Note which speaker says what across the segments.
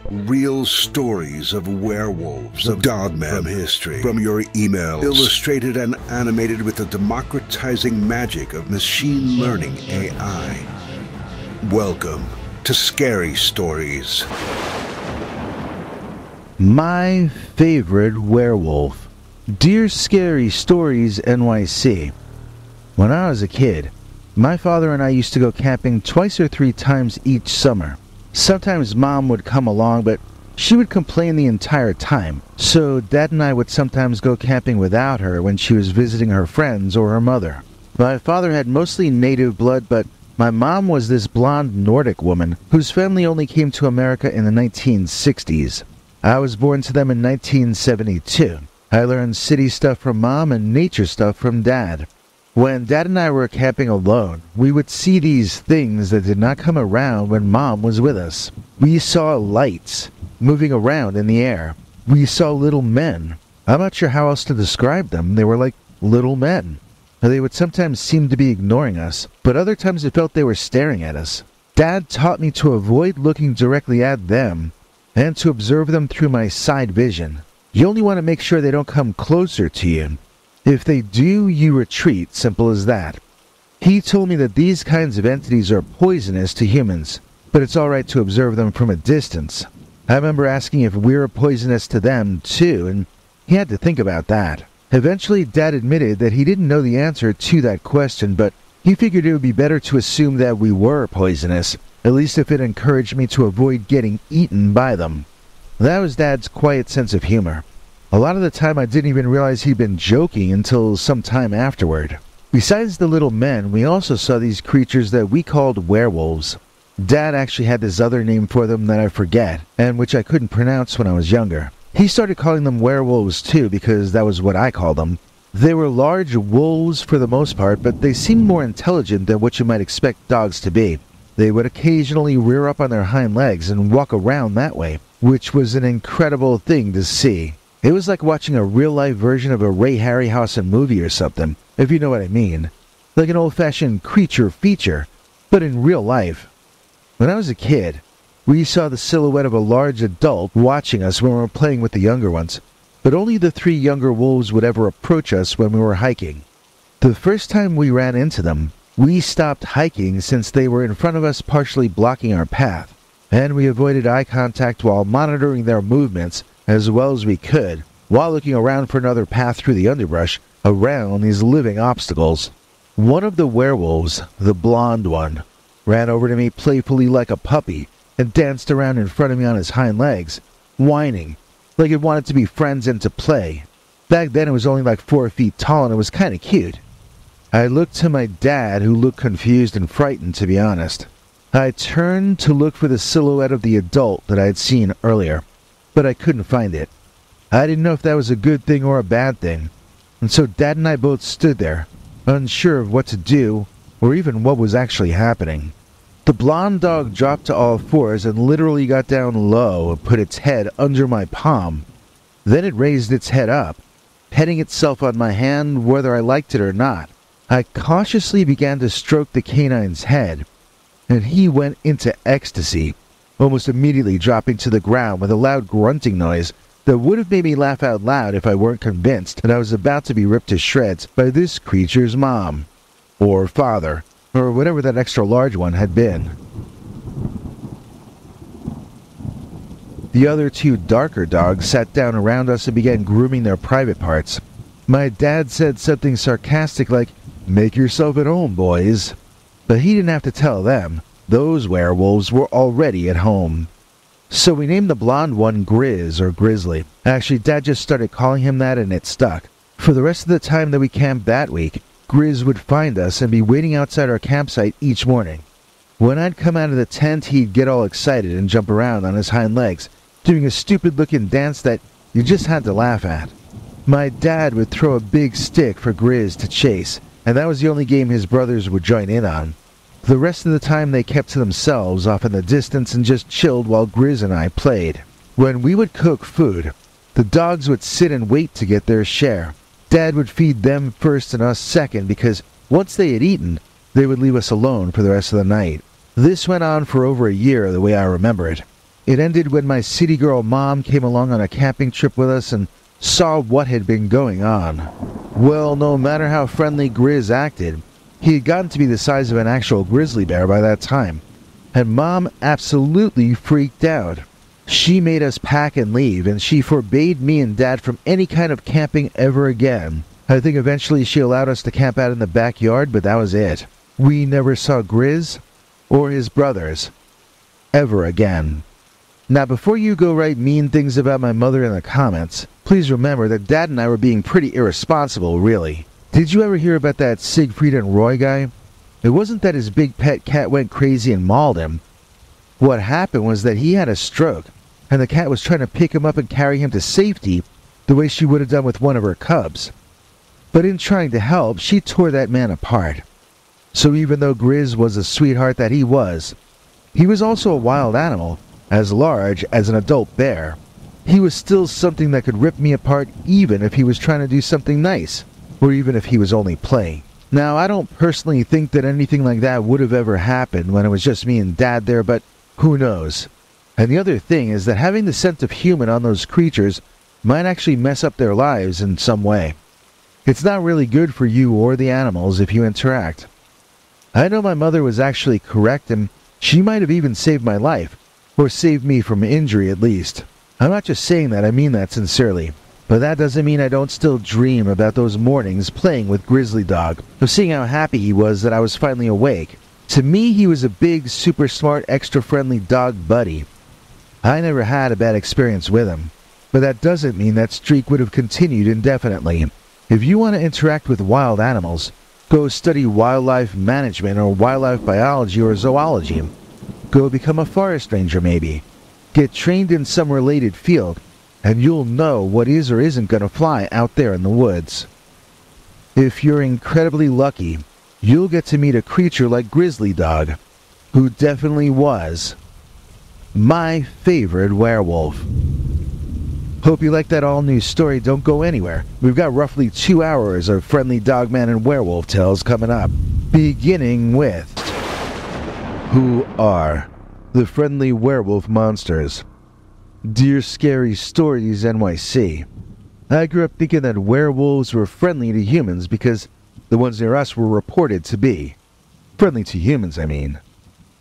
Speaker 1: Real stories of werewolves, of dogmen from history, from your emails, illustrated and animated with the democratizing magic of machine learning AI. Welcome to Scary Stories.
Speaker 2: My Favorite Werewolf. Dear Scary Stories NYC. When I was a kid, my father and I used to go camping twice or three times each summer. Sometimes Mom would come along, but she would complain the entire time, so Dad and I would sometimes go camping without her when she was visiting her friends or her mother. My father had mostly native blood, but my mom was this blonde Nordic woman whose family only came to America in the 1960s. I was born to them in 1972. I learned city stuff from Mom and nature stuff from Dad. When Dad and I were camping alone, we would see these things that did not come around when Mom was with us. We saw lights moving around in the air. We saw little men. I'm not sure how else to describe them. They were like little men. They would sometimes seem to be ignoring us, but other times it felt they were staring at us. Dad taught me to avoid looking directly at them and to observe them through my side vision. You only want to make sure they don't come closer to you. If they do, you retreat, simple as that. He told me that these kinds of entities are poisonous to humans, but it's alright to observe them from a distance. I remember asking if we're poisonous to them too, and he had to think about that. Eventually, Dad admitted that he didn't know the answer to that question, but he figured it would be better to assume that we were poisonous, at least if it encouraged me to avoid getting eaten by them. That was Dad's quiet sense of humor. A lot of the time I didn't even realize he'd been joking until some time afterward. Besides the little men, we also saw these creatures that we called werewolves. Dad actually had this other name for them that I forget, and which I couldn't pronounce when I was younger. He started calling them werewolves too, because that was what I called them. They were large wolves for the most part, but they seemed more intelligent than what you might expect dogs to be. They would occasionally rear up on their hind legs and walk around that way, which was an incredible thing to see. It was like watching a real-life version of a Ray Harryhausen movie or something, if you know what I mean. Like an old-fashioned creature feature, but in real life. When I was a kid, we saw the silhouette of a large adult watching us when we were playing with the younger ones, but only the three younger wolves would ever approach us when we were hiking. The first time we ran into them, we stopped hiking since they were in front of us, partially blocking our path, and we avoided eye contact while monitoring their movements as well as we could, while looking around for another path through the underbrush around these living obstacles. One of the werewolves, the blonde one, ran over to me playfully like a puppy and danced around in front of me on his hind legs, whining, like it wanted to be friends and to play. Back then it was only like 4 feet tall and it was kind of cute. I looked to my dad, who looked confused and frightened, to be honest. I turned to look for the silhouette of the adult that I had seen earlier, but I couldn't find it. I didn't know if that was a good thing or a bad thing, and so Dad and I both stood there, unsure of what to do or even what was actually happening. The blonde dog dropped to all fours and literally got down low and put its head under my palm. Then it raised its head up, petting itself on my hand whether I liked it or not. I cautiously began to stroke the canine's head, and he went into ecstasy, almost immediately dropping to the ground with a loud grunting noise that would have made me laugh out loud if I weren't convinced that I was about to be ripped to shreds by this creature's mom, or father, or whatever that extra large one had been. The other two darker dogs sat down around us and began grooming their private parts. My dad said something sarcastic like, "Make yourself at home, boys." But he didn't have to tell them. Those werewolves were already at home. So we named the blonde one Grizz, or Grizzly. Actually, Dad just started calling him that and it stuck. For the rest of the time that we camped that week, Grizz would find us and be waiting outside our campsite each morning. When I'd come out of the tent, he'd get all excited and jump around on his hind legs, doing a stupid-looking dance that you just had to laugh at. My dad would throw a big stick for Grizz to chase, and that was the only game his brothers would join in on. The rest of the time they kept to themselves off in the distance and just chilled while Grizz and I played. When we would cook food, the dogs would sit and wait to get their share. Dad would feed them first and us second because once they had eaten, they would leave us alone for the rest of the night. This went on for over a year the way I remember it. It ended when my city girl mom came along on a camping trip with us and saw what had been going on. Well, no matter how friendly Grizz acted, he had gotten to be the size of an actual grizzly bear by that time, and Mom absolutely freaked out. She made us pack and leave, and she forbade me and Dad from any kind of camping ever again. I think eventually she allowed us to camp out in the backyard, but that was it. We never saw Grizz or his brothers ever again. Now, before you go write mean things about my mother in the comments, please remember that Dad and I were being pretty irresponsible, really. Did you ever hear about that Siegfried and Roy guy? It wasn't that his big pet cat went crazy and mauled him. What happened was that he had a stroke, and the cat was trying to pick him up and carry him to safety the way she would have done with one of her cubs. But in trying to help, she tore that man apart. So even though Grizz was the sweetheart that he was also a wild animal, as large as an adult bear. He was still something that could rip me apart even if he was trying to do something nice, or even if he was only playing. Now, I don't personally think that anything like that would have ever happened when it was just me and Dad there, but who knows? And the other thing is that having the scent of human on those creatures might actually mess up their lives in some way. It's not really good for you or the animals if you interact. I know my mother was actually correct, and she might have even saved my life, or saved me from injury at least. I'm not just saying that, I mean that sincerely. But that doesn't mean I don't still dream about those mornings playing with Grizzly Dog, of seeing how happy he was that I was finally awake. To me, he was a big, super smart, extra friendly dog buddy. I never had a bad experience with him, but that doesn't mean that streak would have continued indefinitely. If you want to interact with wild animals, go study wildlife management or wildlife biology or zoology. Go become a forest ranger maybe. Get trained in some related field, and you'll know what is or isn't going to fly out there in the woods. If you're incredibly lucky, you'll get to meet a creature like Grizzly Dog, who definitely was my favorite werewolf. Hope you like that all-new story. Don't go anywhere. We've got roughly 2 hours of friendly Dogman and werewolf tales coming up, beginning with who are the friendly werewolf monsters. Dear Scary Stories NYC. I grew up thinking that werewolves were friendly to humans because the ones near us were reported to be. Friendly to humans, I mean.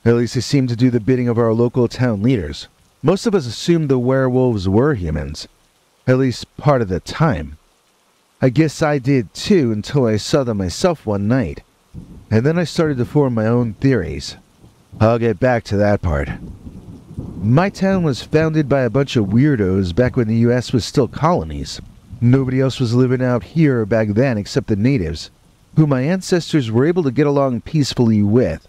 Speaker 2: At least they seemed to do the bidding of our local town leaders. Most of us assumed the werewolves were humans, at least part of the time. I guess I did too until I saw them myself one night, and then I started to form my own theories. I'll get back to that part. My town was founded by a bunch of weirdos back when the US was still colonies. Nobody else was living out here back then except the natives, who my ancestors were able to get along peacefully with.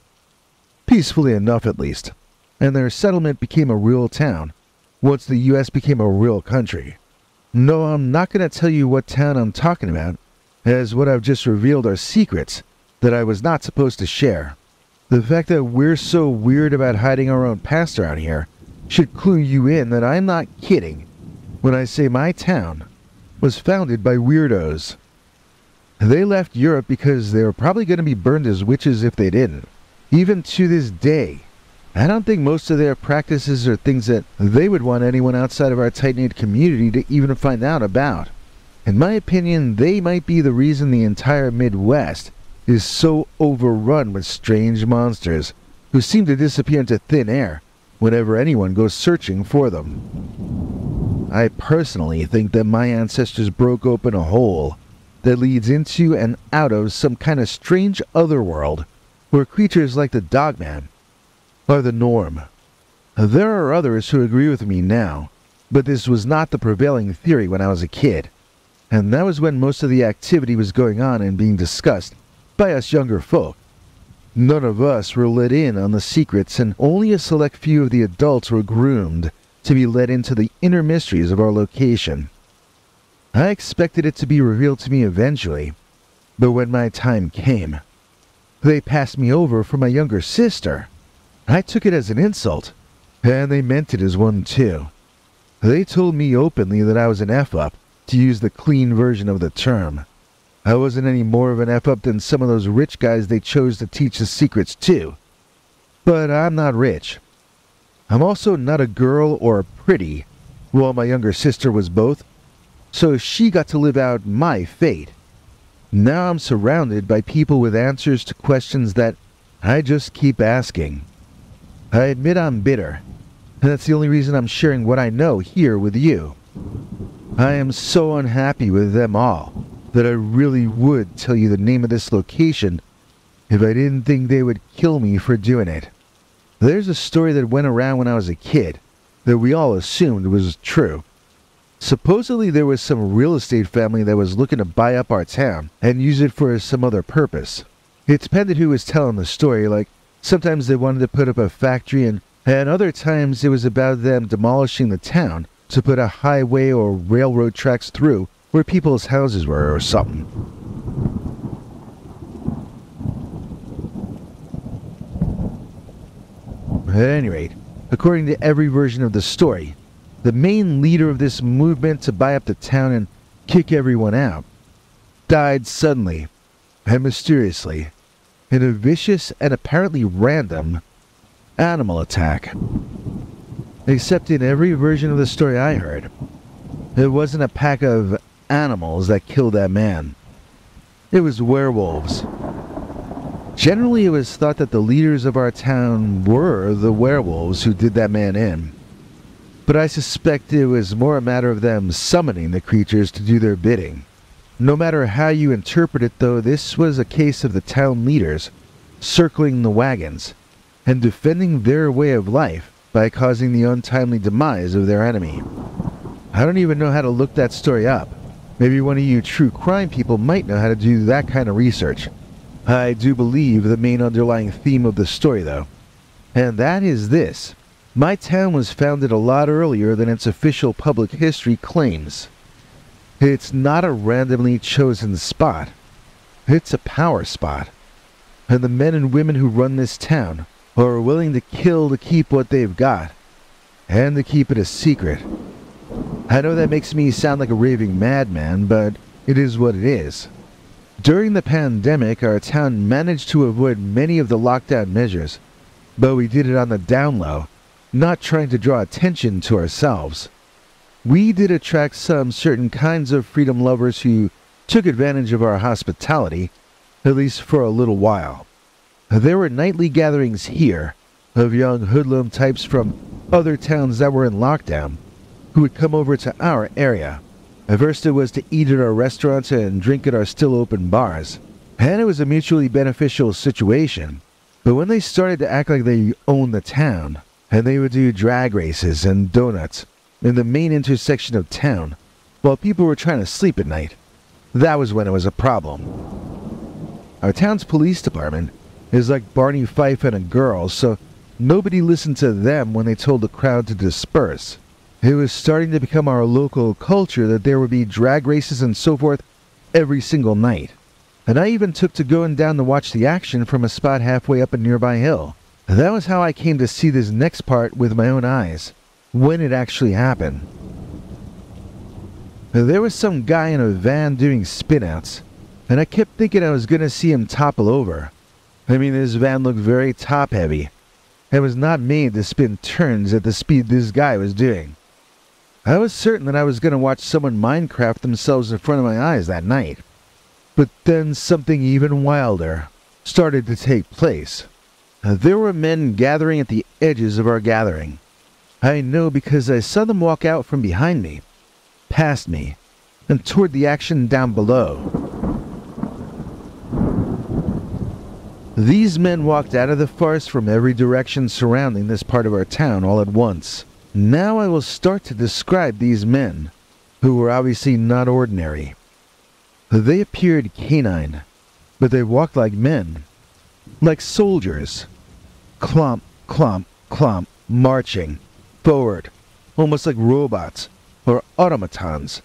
Speaker 2: Peacefully enough, at least. And their settlement became a real town, once the US became a real country. No, I'm not going to tell you what town I'm talking about, as what I've just revealed are secrets that I was not supposed to share. The fact that we're so weird about hiding our own past around here should clue you in that I'm not kidding when I say my town was founded by weirdos. They left Europe because they were probably going to be burned as witches if they didn't. Even to this day, I don't think most of their practices are things that they would want anyone outside of our tight-knit community to even find out about. In my opinion, they might be the reason the entire Midwest is so overrun with strange monsters who seem to disappear into thin air whenever anyone goes searching for them. I personally think that my ancestors broke open a hole that leads into and out of some kind of strange otherworld where creatures like the Dogman are the norm. There are others who agree with me now, but this was not the prevailing theory when I was a kid, and that was when most of the activity was going on and being discussed by us younger folk. None of us were let in on the secrets, and only a select few of the adults were groomed to be let into the inner mysteries of our location. I expected it to be revealed to me eventually, but when my time came, they passed me over for my younger sister. I took it as an insult, and they meant it as one too. They told me openly that I was an F-up, to use the clean version of the term. I wasn't any more of an F-up than some of those rich guys they chose to teach the secrets to. But I'm not rich. I'm also not a girl or pretty, while my younger sister was both, so she got to live out my fate. Now I'm surrounded by people with answers to questions that I just keep asking. I admit I'm bitter, and that's the only reason I'm sharing what I know here with you. I am so unhappy with them all that I really would tell you the name of this location if I didn't think they would kill me for doing it. There's a story that went around when I was a kid that we all assumed was true. Supposedly there was some real estate family that was looking to buy up our town and use it for some other purpose. It depended who was telling the story, like sometimes they wanted to put up a factory and other times it was about them demolishing the town to put a highway or railroad tracks through where people's houses were or something. At any rate, according to every version of the story, the main leader of this movement to buy up the town and kick everyone out died suddenly and mysteriously in a vicious and apparently random animal attack. Except in every version of the story I heard, it wasn't a pack of animals that killed that man. It was werewolves. Generally, it was thought that the leaders of our town were the werewolves who did that man in. But I suspect it was more a matter of them summoning the creatures to do their bidding. No matter how you interpret it, though, this was a case of the town leaders circling the wagons and defending their way of life by causing the untimely demise of their enemy. I don't even know how to look that story up. Maybe one of you true crime people might know how to do that kind of research. I do believe the main underlying theme of the story, though, and that is this. My town was founded a lot earlier than its official public history claims. It's not a randomly chosen spot. It's a power spot. And the men and women who run this town are willing to kill to keep what they've got, and to keep it a secret. I know that makes me sound like a raving madman, but it is what it is. During the pandemic, our town managed to avoid many of the lockdown measures, but we did it on the down low, not trying to draw attention to ourselves. We did attract some certain kinds of freedom lovers who took advantage of our hospitality, at least for a little while. There were nightly gatherings here of young hoodlum types from other towns that were in lockdown who would come over to our area. At first it was to eat at our restaurants and drink at our still open bars, and it was a mutually beneficial situation. But when they started to act like they owned the town, and they would do drag races and donuts in the main intersection of town while people were trying to sleep at night, that was when it was a problem. Our town's police department is like Barney Fife and a girl, so nobody listened to them when they told the crowd to disperse. It was starting to become our local culture that there would be drag races and so forth every single night. And I even took to going down to watch the action from a spot halfway up a nearby hill. That was how I came to see this next part with my own eyes, when it actually happened. There was some guy in a van doing spinouts, and I kept thinking I was going to see him topple over. I mean, this van looked very top-heavy, and was not made to spin turns at the speed this guy was doing. I was certain that I was going to watch someone Minecraft themselves in front of my eyes that night. But then something even wilder started to take place. There were men gathering at the edges of our gathering. I know because I saw them walk out from behind me, past me, and toward the action down below. These men walked out of the farce from every direction surrounding this part of our town all at once. Now I will start to describe these men, who were obviously not ordinary. They appeared canine, but they walked like men, like soldiers. Clomp, clomp, clomp, marching, forward, almost like robots, or automatons.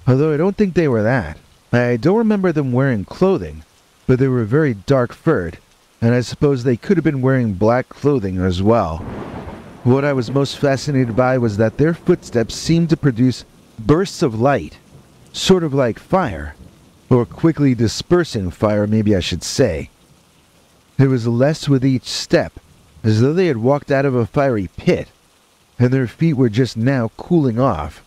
Speaker 2: Although I don't think they were that. I don't remember them wearing clothing, but they were very dark-furred, and I suppose they could have been wearing black clothing as well. What I was most fascinated by was that their footsteps seemed to produce bursts of light, sort of like fire, or quickly dispersing fire, maybe I should say. It was less with each step, as though they had walked out of a fiery pit, and their feet were just now cooling off.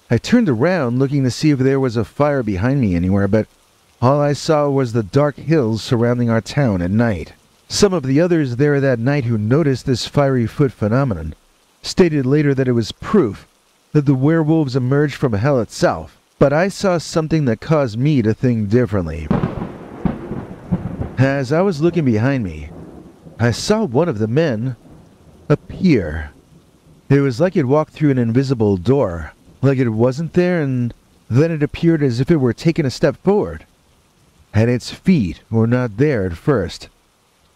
Speaker 2: I turned around looking to see if there was a fire behind me anywhere, but all I saw was the dark hills surrounding our town at night. Some of the others there that night who noticed this fiery foot phenomenon stated later that it was proof that the werewolves emerged from hell itself, but I saw something that caused me to think differently. As I was looking behind me, I saw one of the men appear. It was like it walked through an invisible door, like it wasn't there, and then it appeared as if it were taking a step forward. And its feet were not there at first.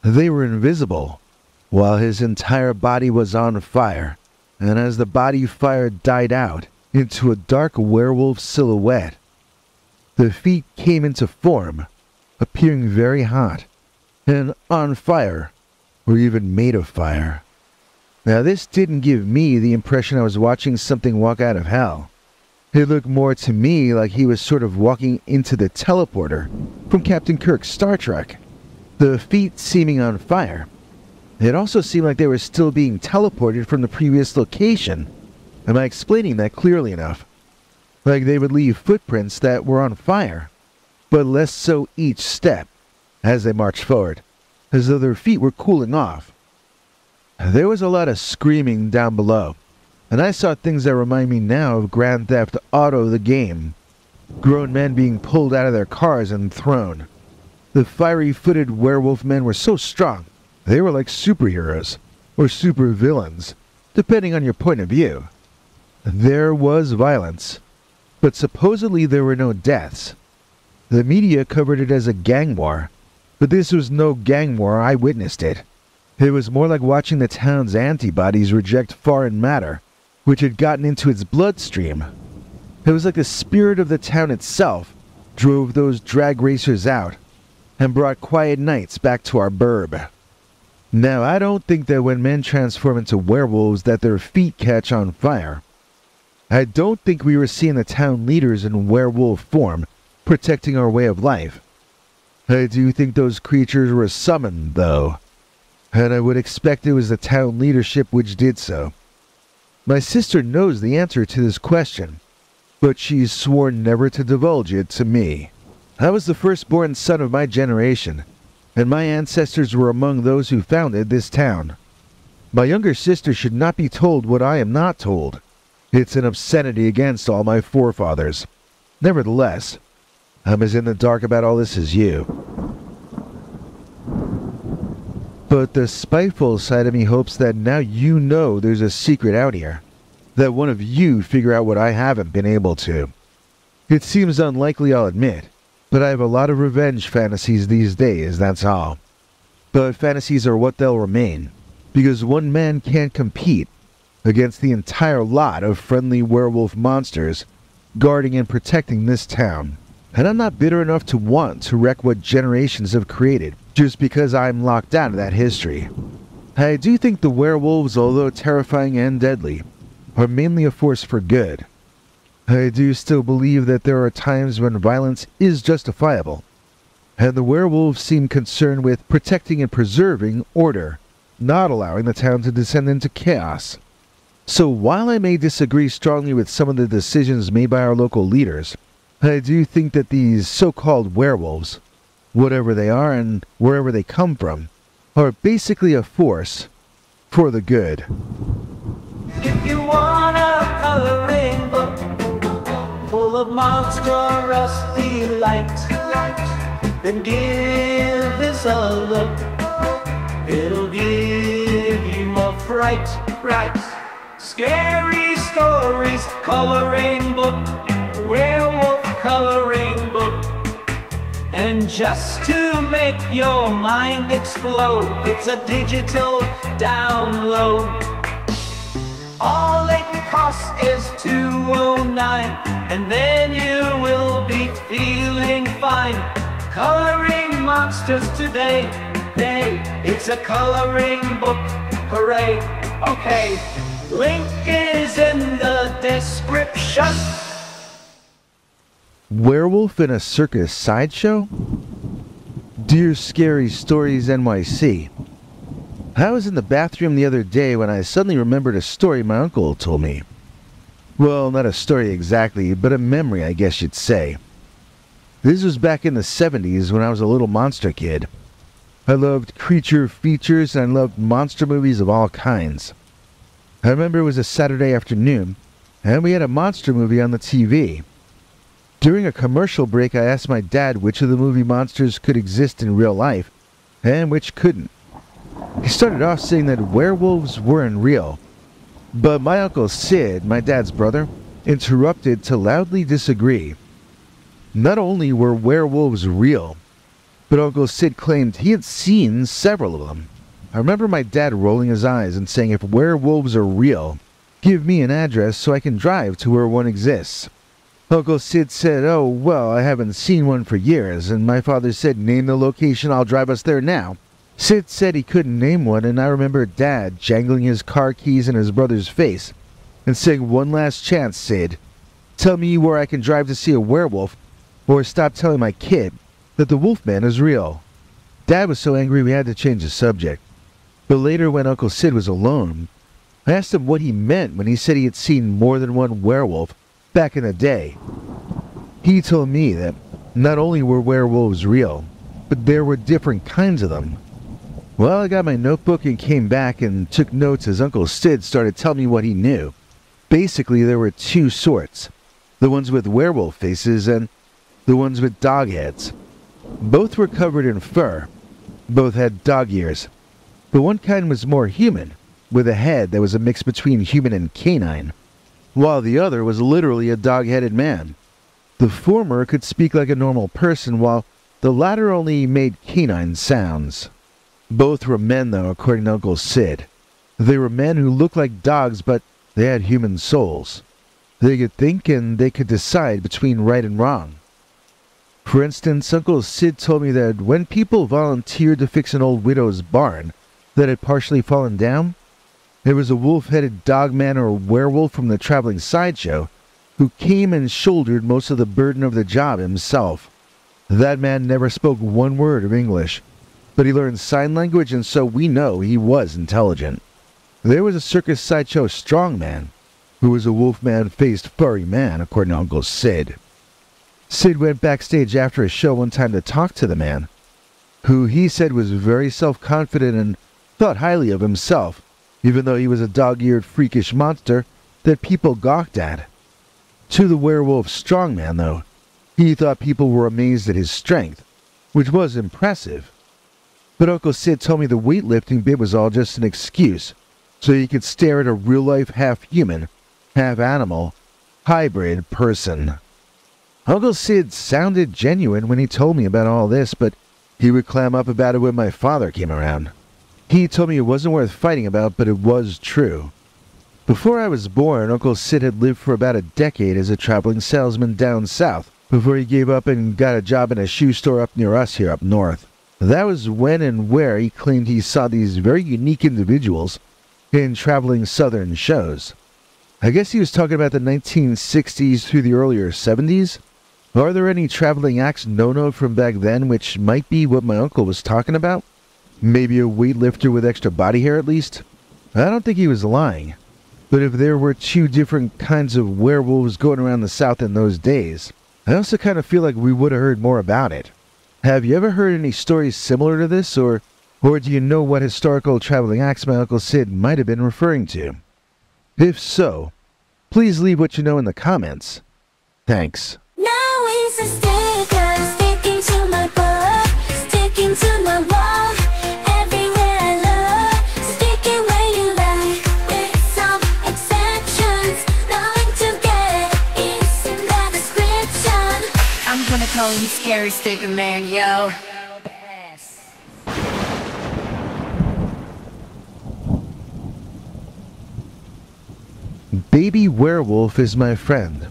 Speaker 2: They were invisible, while his entire body was on fire, and as the body fire died out into a dark werewolf silhouette, the feet came into form, appearing very hot, and on fire, or even made of fire. Now this didn't give me the impression I was watching something walk out of hell. It looked more to me like he was sort of walking into the teleporter from Captain Kirk's Star Trek. The feet seeming on fire. It also seemed like they were still being teleported from the previous location. Am I explaining that clearly enough? Like they would leave footprints that were on fire, but less so each step as they marched forward, as though their feet were cooling off. There was a lot of screaming down below, and I saw things that remind me now of Grand Theft Auto the game. Grown men being pulled out of their cars and thrown. The fiery-footed werewolf men were so strong, they were like superheroes, or supervillains, depending on your point of view. There was violence, but supposedly there were no deaths. The media covered it as a gang war, but this was no gang war. I witnessed it. It was more like watching the town's antibodies reject foreign matter, which had gotten into its bloodstream. It was like the spirit of the town itself drove those drag racers out and brought quiet nights back to our burb. Now, I don't think that when men transform into werewolves that their feet catch on fire. I don't think we were seeing the town leaders in werewolf form protecting our way of life. I do think those creatures were summoned, though, and I would expect it was the town leadership which did so. My sister knows the answer to this question, but she's sworn never to divulge it to me. I was the firstborn son of my generation, and my ancestors were among those who founded this town. My younger sister should not be told what I am not told. It's an obscenity against all my forefathers. Nevertheless, I'm as in the dark about all this as you. But the spiteful side of me hopes that now you know there's a secret out here, that one of you figure out what I haven't been able to. It seems unlikely, I'll admit, but I have a lot of revenge fantasies these days, that's all. But fantasies are what they'll remain, because one man can't compete against the entire lot of friendly werewolf monsters guarding and protecting this town. And I'm not bitter enough to want to wreck what generations have created, just because I'm locked out of that history. I do think the werewolves, although terrifying and deadly, are mainly a force for good. I do still believe that there are times when violence is justifiable, and the werewolves seem concerned with protecting and preserving order, not allowing the town to descend into chaos. So while I may disagree strongly with some of the decisions made by our local leaders, I do think that these so-called werewolves, whatever they are and wherever they come from, are basically a force for the good.
Speaker 3: If you want a coloring book full of monstrous delight, then give this a look. It'll give you a fright, right? Scary stories, coloring book, werewolf coloring book. And just to make your mind explode, it's a digital download. All it costs is $2.09, and then you will be feeling fine. Coloring monsters today, hey, it's a coloring book, hooray. Okay, link is in the description.
Speaker 2: Werewolf in a circus sideshow? Dear Scary Stories NYC, I was in the bathroom the other day when I suddenly remembered a story my uncle told me. Well, not a story exactly, but a memory, I guess you'd say. This was back in the 70s when I was a little monster kid. I loved creature features and I loved monster movies of all kinds. I remember it was a Saturday afternoon, and we had a monster movie on the TV. During a commercial break, I asked my dad which of the movie monsters could exist in real life, and which couldn't. He started off saying that werewolves weren't real, but my Uncle Sid, my dad's brother, interrupted to loudly disagree. Not only were werewolves real, but Uncle Sid claimed he had seen several of them. I remember my dad rolling his eyes and saying, if werewolves are real, give me an address so I can drive to where one exists. Uncle Sid said, oh, well, I haven't seen one for years, and my father said, name the location, I'll drive us there now. Sid said he couldn't name one, and I remember Dad jangling his car keys in his brother's face and saying, one last chance, Sid. Tell me where I can drive to see a werewolf, or stop telling my kid that the Wolfman is real. Dad was so angry we had to change the subject. But later, when Uncle Sid was alone, I asked him what he meant when he said he had seen more than one werewolf back in the day. He told me that not only were werewolves real, but there were different kinds of them. Well, I got my notebook and came back and took notes as Uncle Sid started telling me what he knew. Basically, there were two sorts. The ones with werewolf faces and the ones with dog heads. Both were covered in fur. Both had dog ears. But one kind was more human, with a head that was a mix between human and canine, while the other was literally a dog-headed man. The former could speak like a normal person, while the latter only made canine sounds. Both were men, though, according to Uncle Sid. They were men who looked like dogs, but they had human souls. They could think and they could decide between right and wrong. For instance, Uncle Sid told me that when people volunteered to fix an old widow's barn that had partially fallen down, there was a wolf-headed dogman or werewolf from the traveling sideshow who came and shouldered most of the burden of the job himself. That man never spoke one word of English, but he learned sign language, and so we know he was intelligent. There was a circus sideshow strongman, who was a wolfman-faced furry man, according to Uncle Sid. Sid went backstage after a show one time to talk to the man, who he said was very self-confident and thought highly of himself, even though he was a dog-eared freakish monster that people gawked at. To the werewolf strongman, though, he thought people were amazed at his strength, which was impressive. But Uncle Sid told me the weightlifting bit was all just an excuse, so he could stare at a real-life half-human, half-animal, hybrid person. Uncle Sid sounded genuine when he told me about all this, but he would clam up about it when my father came around. He told me it wasn't worth fighting about, but it was true. Before I was born, Uncle Sid had lived for about a decade as a traveling salesman down south, before he gave up and got a job in a shoe store up near us here up north. That was when and where he claimed he saw these very unique individuals in traveling southern shows. I guess he was talking about the 1960s through the earlier 70s. Are there any traveling acts known of from back then which might be what my uncle was talking about? Maybe a weightlifter with extra body hair at least? I don't think he was lying. But if there were two different kinds of werewolves going around the South in those days, I also kind of feel like we would have heard more about it. Have you ever heard any stories similar to this, or do you know what historical traveling acts my Uncle Sid might have been referring to? If so, please leave what you know in the comments. Thanks.
Speaker 4: Now it's a sticker sticking to my book, sticking to my wall, everywhere I look, stick it where you like, with some exceptions, nothing to get, it's in the description. I'm gonna call you Scary Sticker Man, yo.
Speaker 2: Baby Werewolf is my friend.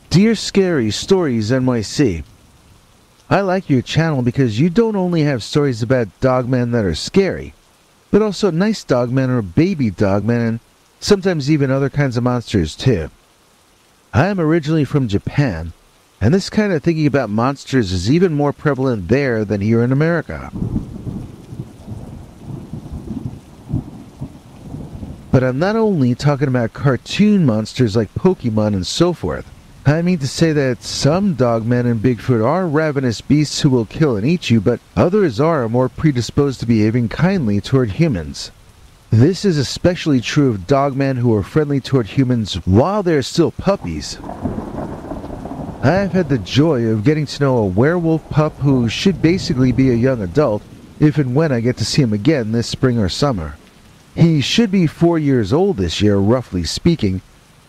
Speaker 2: Dear Scary Stories NYC, I like your channel because you don't only have stories about dogmen that are scary, but also nice dogmen or baby dogmen and sometimes even other kinds of monsters too. I am originally from Japan, and this kind of thinking about monsters is even more prevalent there than here in America. But I'm not only talking about cartoon monsters like Pokemon and so forth. I mean to say that some Dogmen and Bigfoot are ravenous beasts who will kill and eat you, but others are more predisposed to behaving kindly toward humans. This is especially true of Dogmen who are friendly toward humans while they're still puppies. I have had the joy of getting to know a werewolf pup who should basically be a young adult if and when I get to see him again this spring or summer. He should be 4 years old this year, roughly speaking,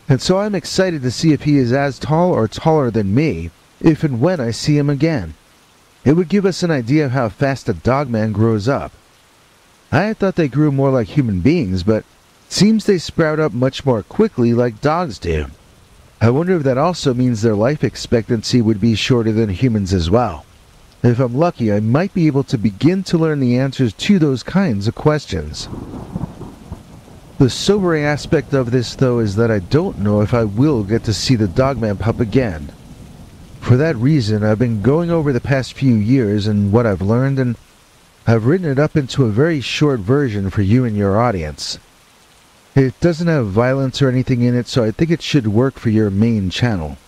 Speaker 2: and so I'm excited to see if he is as tall or taller than me if and when I see him again. It would give us an idea of how fast a Dogman grows up. I had thought they grew more like human beings, but it seems they sprout up much more quickly like dogs do. I wonder if that also means their life expectancy would be shorter than humans as well. If I'm lucky, I might be able to begin to learn the answers to those kinds of questions. The sobering aspect of this, though, is that I don't know if I will get to see the Dogman pup again. For that reason, I've been going over the past few years and what I've learned, and I've written it up into a very short version for you and your audience. It doesn't have violence or anything in it, so I think it should work for your main channel.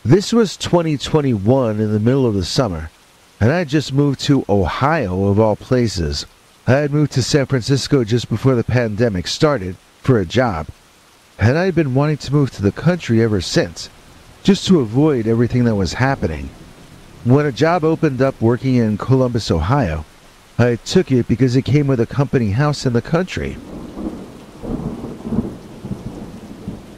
Speaker 2: This was 2021 in the middle of the summer, and I just moved to Ohio of all places. I had moved to San Francisco just before the pandemic started for a job, and I had been wanting to move to the country ever since, just to avoid everything that was happening. When a job opened up working in Columbus, Ohio, I took it because it came with a company house in the country.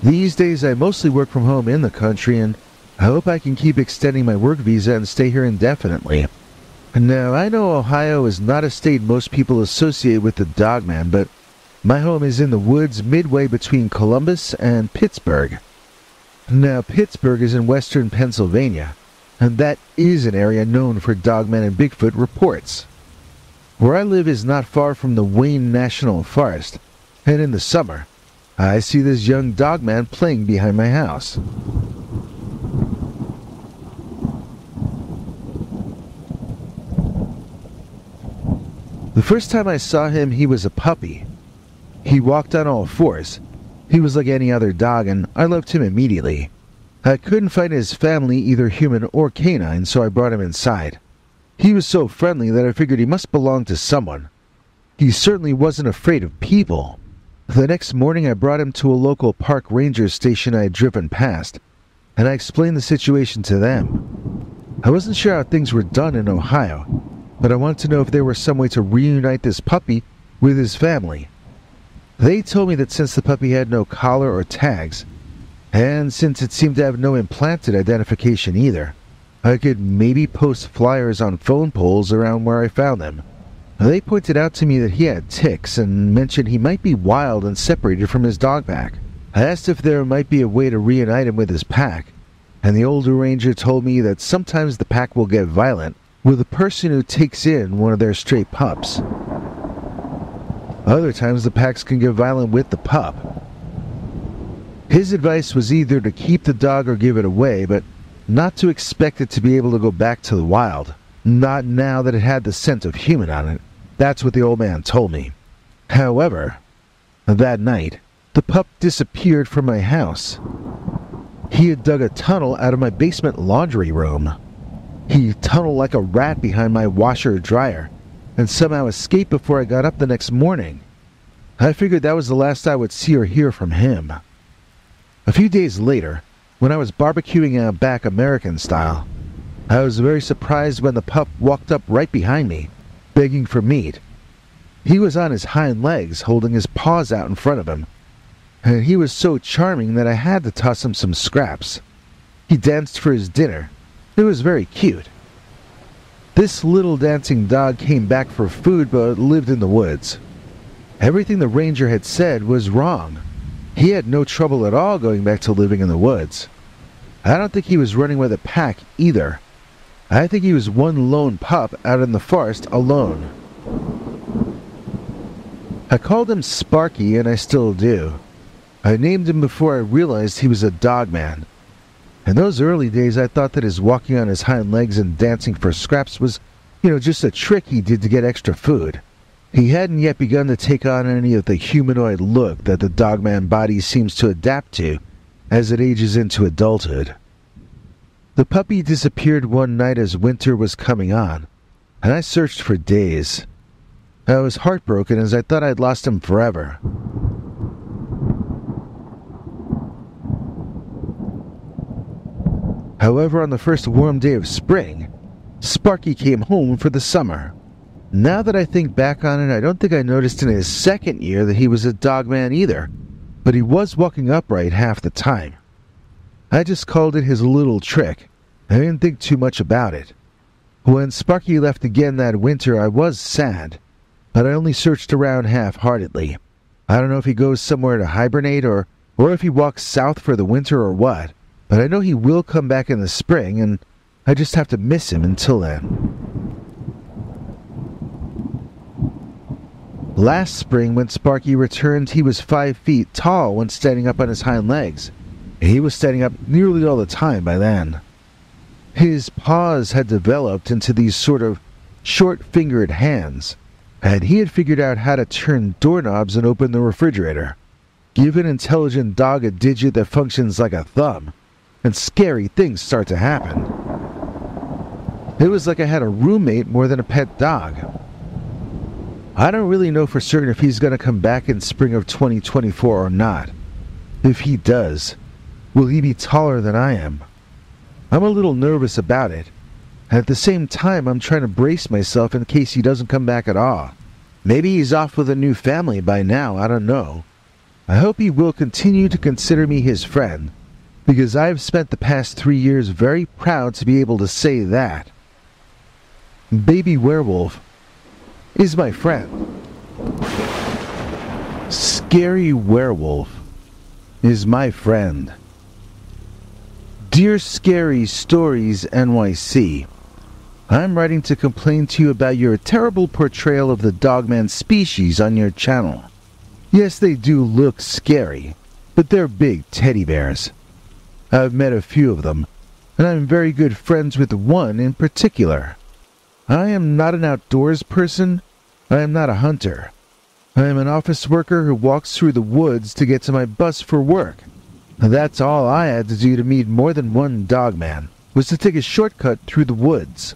Speaker 2: These days I mostly work from home in the country, and I hope I can keep extending my work visa and stay here indefinitely. Now, I know Ohio is not a state most people associate with the Dogman, but my home is in the woods midway between Columbus and Pittsburgh. Now, Pittsburgh is in western Pennsylvania, and that is an area known for Dogman and Bigfoot reports. Where I live is not far from the Wayne National Forest, and in the summer, I see this young Dogman playing behind my house. The first time I saw him, he was a puppy. He walked on all fours. He was like any other dog, and I loved him immediately. I couldn't find his family, either human or canine, so I brought him inside. He was so friendly that I figured he must belong to someone. He certainly wasn't afraid of people. The next morning I brought him to a local park ranger station I had driven past, and I explained the situation to them. I wasn't sure how things were done in Ohio, but I wanted to know if there was some way to reunite this puppy with his family. They told me that since the puppy had no collar or tags, and since it seemed to have no implanted identification either, I could maybe post flyers on phone poles around where I found them. They pointed out to me that he had tics and mentioned he might be wild and separated from his dog pack. I asked if there might be a way to reunite him with his pack, and the older ranger told me that sometimes the pack will get violent with a person who takes in one of their stray pups. Other times the packs can get violent with the pup. His advice was either to keep the dog or give it away, but not to expect it to be able to go back to the wild. Not now that it had the scent of human on it. That's what the old man told me. However, that night, the pup disappeared from my house. He had dug a tunnel out of my basement laundry room. He tunneled like a rat behind my washer-dryer, and somehow escaped before I got up the next morning. I figured that was the last I would see or hear from him. A few days later, when I was barbecuing out back American style, I was very surprised when the pup walked up right behind me, begging for meat. He was on his hind legs, holding his paws out in front of him, and he was so charming that I had to toss him some scraps. He danced for his dinner. It was very cute. This little dancing dog came back for food but lived in the woods. Everything the ranger had said was wrong. He had no trouble at all going back to living in the woods. I don't think he was running with a pack either. I think he was one lone pup out in the forest alone. I called him Sparky, and I still do. I named him before I realized he was a Dogman. In those early days, I thought that his walking on his hind legs and dancing for scraps was, just a trick he did to get extra food. He hadn't yet begun to take on any of the humanoid look that the Dogman body seems to adapt to as it ages into adulthood. The puppy disappeared one night as winter was coming on, and I searched for days. I was heartbroken as I thought I'd lost him forever. However, on the first warm day of spring, Sparky came home for the summer. Now that I think back on it, I don't think I noticed in his second year that he was a dogman either, but he was walking upright half the time. I just called it his little trick. I didn't think too much about it. When Sparky left again that winter, I was sad, but I only searched around half-heartedly. I don't know if he goes somewhere to hibernate or if he walks south for the winter or what, but I know he will come back in the spring, and I just have to miss him until then. Last spring, when Sparky returned, he was 5 feet tall when standing up on his hind legs. He was standing up nearly all the time by then. His paws had developed into these sort of short-fingered hands, and he had figured out how to turn doorknobs and open the refrigerator. Give an intelligent dog a digit that functions like a thumb, and scary things start to happen. It was like I had a roommate more than a pet dog. I don't really know for certain if he's going to come back in spring of 2024 or not. If he does, will he be taller than I am? I'm a little nervous about it. At the same time, I'm trying to brace myself in case he doesn't come back at all. Maybe he's off with a new family by now, I don't know. I hope he will continue to consider me his friend, because I've spent the past 3 years very proud to be able to say that. Baby Werewolf is my friend. Scary Werewolf is my friend. Dear Scary Stories NYC, I'm writing to complain to you about your terrible portrayal of the Dogman species on your channel. Yes, they do look scary, but they're big teddy bears. I've met a few of them, and I'm very good friends with one in particular. I am not an outdoors person. I am not a hunter. I am an office worker who walks through the woods to get to my bus for work. That's all I had to do to meet more than one dogman, was to take a shortcut through the woods.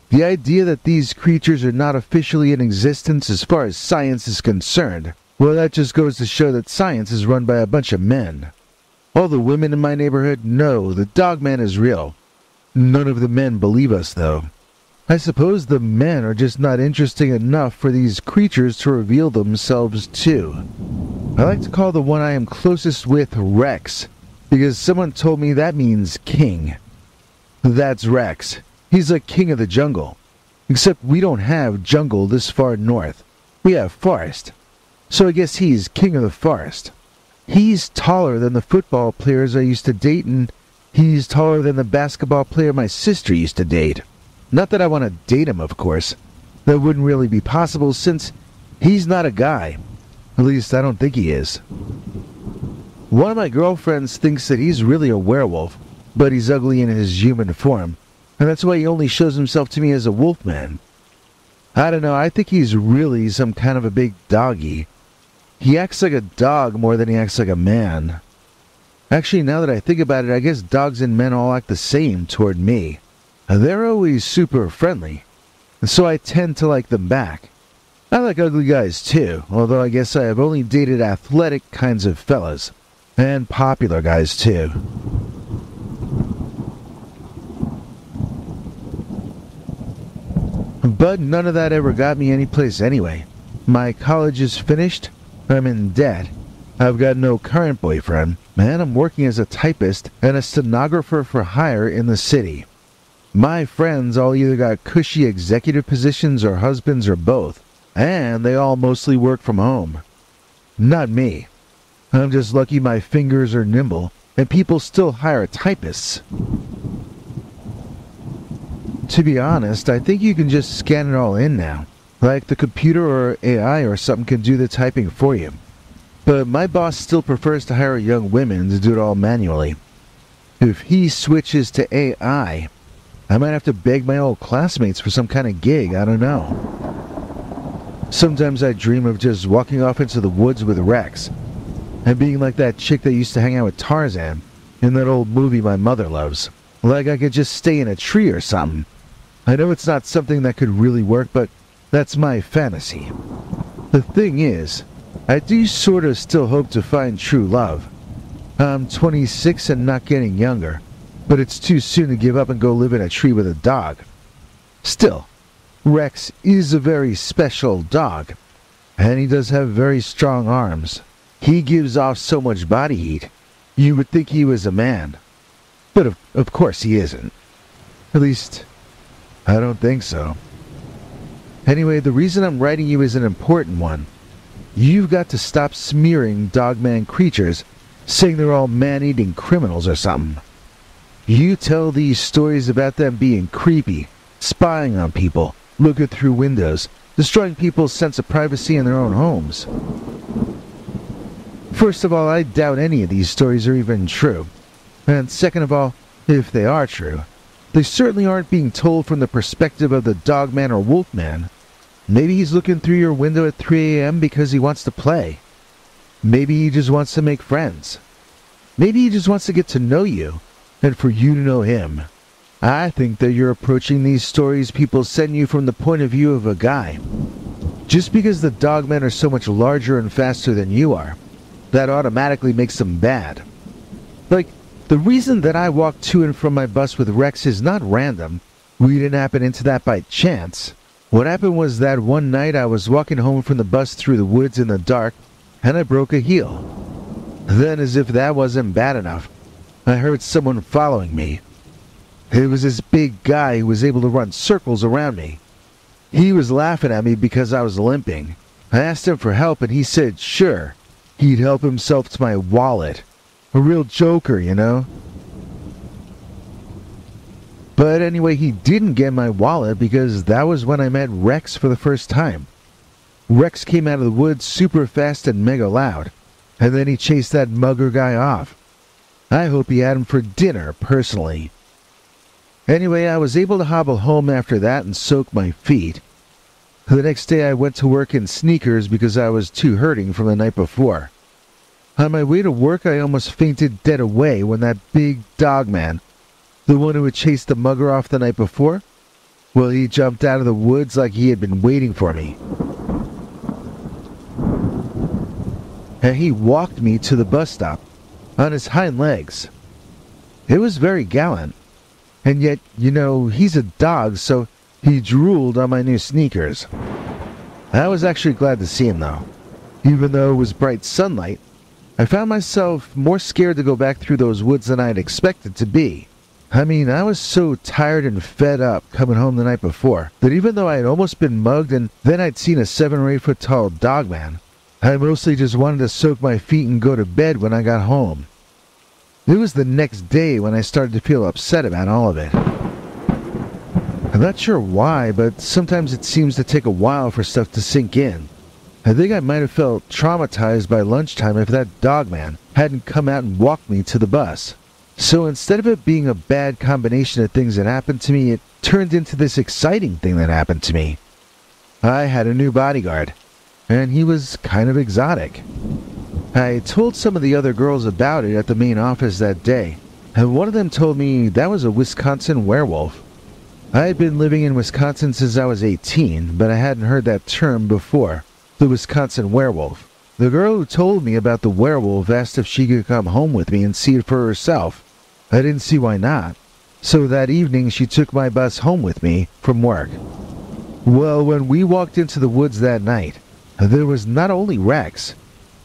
Speaker 2: The idea that these creatures are not officially in existence as far as science is concerned, well, that just goes to show that science is run by a bunch of men. All the women in my neighborhood know the Dogman is real. None of the men believe us, though. I suppose the men are just not interesting enough for these creatures to reveal themselves to. I like to call the one I am closest with Rex, because someone told me that means king. That's Rex. He's like king of the jungle. Except we don't have jungle this far north. We have forest. So I guess he's king of the forest. He's taller than the football players I used to date, and he's taller than the basketball player my sister used to date. Not that I want to date him, of course. That wouldn't really be possible since he's not a guy. At least I don't think he is. One of my girlfriends thinks that he's really a werewolf, but he's ugly in his human form, and that's why he only shows himself to me as a wolfman. I don't know, I think he's really some kind of a big doggy. He acts like a dog more than he acts like a man. Actually, now that I think about it, I guess dogs and men all act the same toward me. They're always super friendly, and so I tend to like them back. I like ugly guys too, although I guess I have only dated athletic kinds of fellas, and popular guys too. But none of that ever got me anyplace anyway. My college is finished, I'm in debt, I've got no current boyfriend, and I'm working as a typist and a stenographer for hire in the city. My friends all either got cushy executive positions or husbands or both, and they all mostly work from home. Not me. I'm just lucky my fingers are nimble, and people still hire typists. To be honest, I think you can just scan it all in now. Like the computer or AI or something can do the typing for you. But my boss still prefers to hire young women to do it all manually. If he switches to AI, I might have to beg my old classmates for some kind of gig, I don't know. Sometimes I dream of just walking off into the woods with Rex, and being like that chick that used to hang out with Tarzan in that old movie my mother loves. Like I could just stay in a tree or something. I know it's not something that could really work, but that's my fantasy. The thing is, I do sort of still hope to find true love. I'm 26 and not getting younger, but it's too soon to give up and go live in a tree with a dog. Still, Rex is a very special dog, and he does have very strong arms. He gives off so much body heat, you would think he was a man. But of course he isn't. At least, I don't think so. Anyway, the reason I'm writing you is an important one. You've got to stop smearing Dogman creatures, saying they're all man-eating criminals or something. You tell these stories about them being creepy, spying on people, looking through windows, destroying people's sense of privacy in their own homes. First of all, I doubt any of these stories are even true. And second of all, if they are true, they certainly aren't being told from the perspective of the Dogman or Wolfman. Maybe he's looking through your window at 3 a.m. because he wants to play. Maybe he just wants to make friends. Maybe he just wants to get to know you, and for you to know him. I think that you're approaching these stories people send you from the point of view of a guy. Just because the Dogmen are so much larger and faster than you are, that automatically makes them bad. Like, the reason that I walk to and from my bus with Rex is not random. We didn't happen into that by chance. What happened was that one night I was walking home from the bus through the woods in the dark, and I broke a heel. Then, as if that wasn't bad enough, I heard someone following me. It was this big guy who was able to run circles around me. He was laughing at me because I was limping. I asked him for help and he said sure. He'd help himself to my wallet. A real joker, you know? But anyway, he didn't get my wallet because that was when I met Rex for the first time. Rex came out of the woods super fast and mega loud, and then he chased that mugger guy off. I hope he had him for dinner, personally. Anyway, I was able to hobble home after that and soak my feet. The next day I went to work in sneakers because I was too hurting from the night before. On my way to work I almost fainted dead away when that big Dogman, the one who had chased the mugger off the night before, well, he jumped out of the woods like he had been waiting for me. And he walked me to the bus stop on his hind legs. It was very gallant. And yet, you know, he's a dog, so he drooled on my new sneakers. I was actually glad to see him, though. Even though it was bright sunlight, I found myself more scared to go back through those woods than I had expected to be. I mean, I was so tired and fed up coming home the night before that even though I had almost been mugged and then I'd seen a 7 or 8 foot tall Dogman, I mostly just wanted to soak my feet and go to bed when I got home. It was the next day when I started to feel upset about all of it. I'm not sure why, but sometimes it seems to take a while for stuff to sink in. I think I might have felt traumatized by lunchtime if that Dogman hadn't come out and walked me to the bus. So instead of it being a bad combination of things that happened to me, it turned into this exciting thing that happened to me. I had a new bodyguard, and he was kind of exotic. I told some of the other girls about it at the main office that day, and one of them told me that was a Wisconsin werewolf. I had been living in Wisconsin since I was 18, but I hadn't heard that term before, the Wisconsin werewolf. The girl who told me about the werewolf asked if she could come home with me and see it for herself. I didn't see why not, so that evening she took my bus home with me from work. Well, when we walked into the woods that night, there was not only Rex,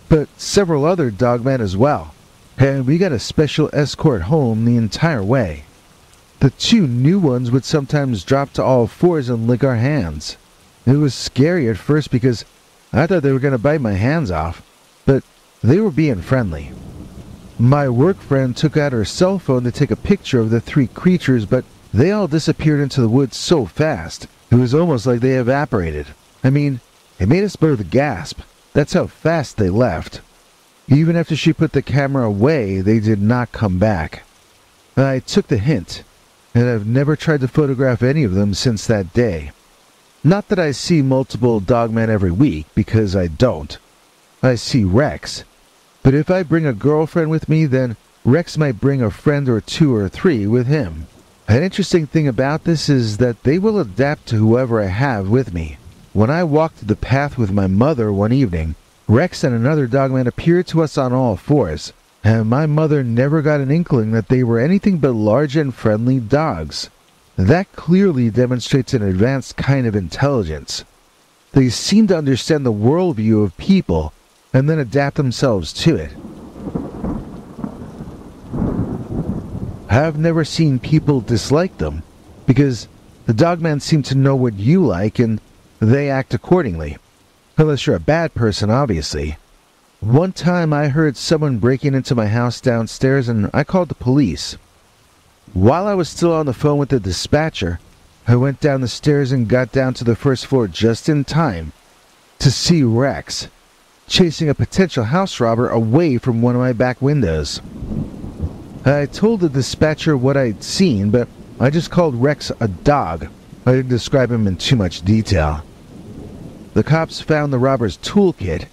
Speaker 2: but several other Dogmen as well, and we got a special escort home the entire way. The 2 new ones would sometimes drop to all fours and lick our hands. It was scary at first because I thought they were going to bite my hands off, but they were being friendly. My work friend took out her cell phone to take a picture of the 3 creatures, but they all disappeared into the woods so fast, it was almost like they evaporated. I mean, it made us both gasp. That's how fast they left. Even after she put the camera away, they did not come back. I took the hint, and I've never tried to photograph any of them since that day. Not that I see multiple dogmen every week, because I don't. I see Rex. But if I bring a girlfriend with me, then Rex might bring a friend or two or three with him. An interesting thing about this is that they will adapt to whoever I have with me. When I walked the path with my mother one evening, Rex and another dogman appeared to us on all fours, and my mother never got an inkling that they were anything but large and friendly dogs. That clearly demonstrates an advanced kind of intelligence. They seem to understand the worldview of people and then adapt themselves to it. I've never seen people dislike them, because the dogmen seem to know what you like and they act accordingly. Unless you're a bad person, obviously. One time I heard someone breaking into my house downstairs and I called the police. While I was still on the phone with the dispatcher, I went down the stairs and got down to the first floor just in time to see Rex chasing a potential house robber away from one of my back windows. I told the dispatcher what I'd seen, but I just called Rex a dog. I didn't describe him in too much detail. The cops found the robber's toolkit,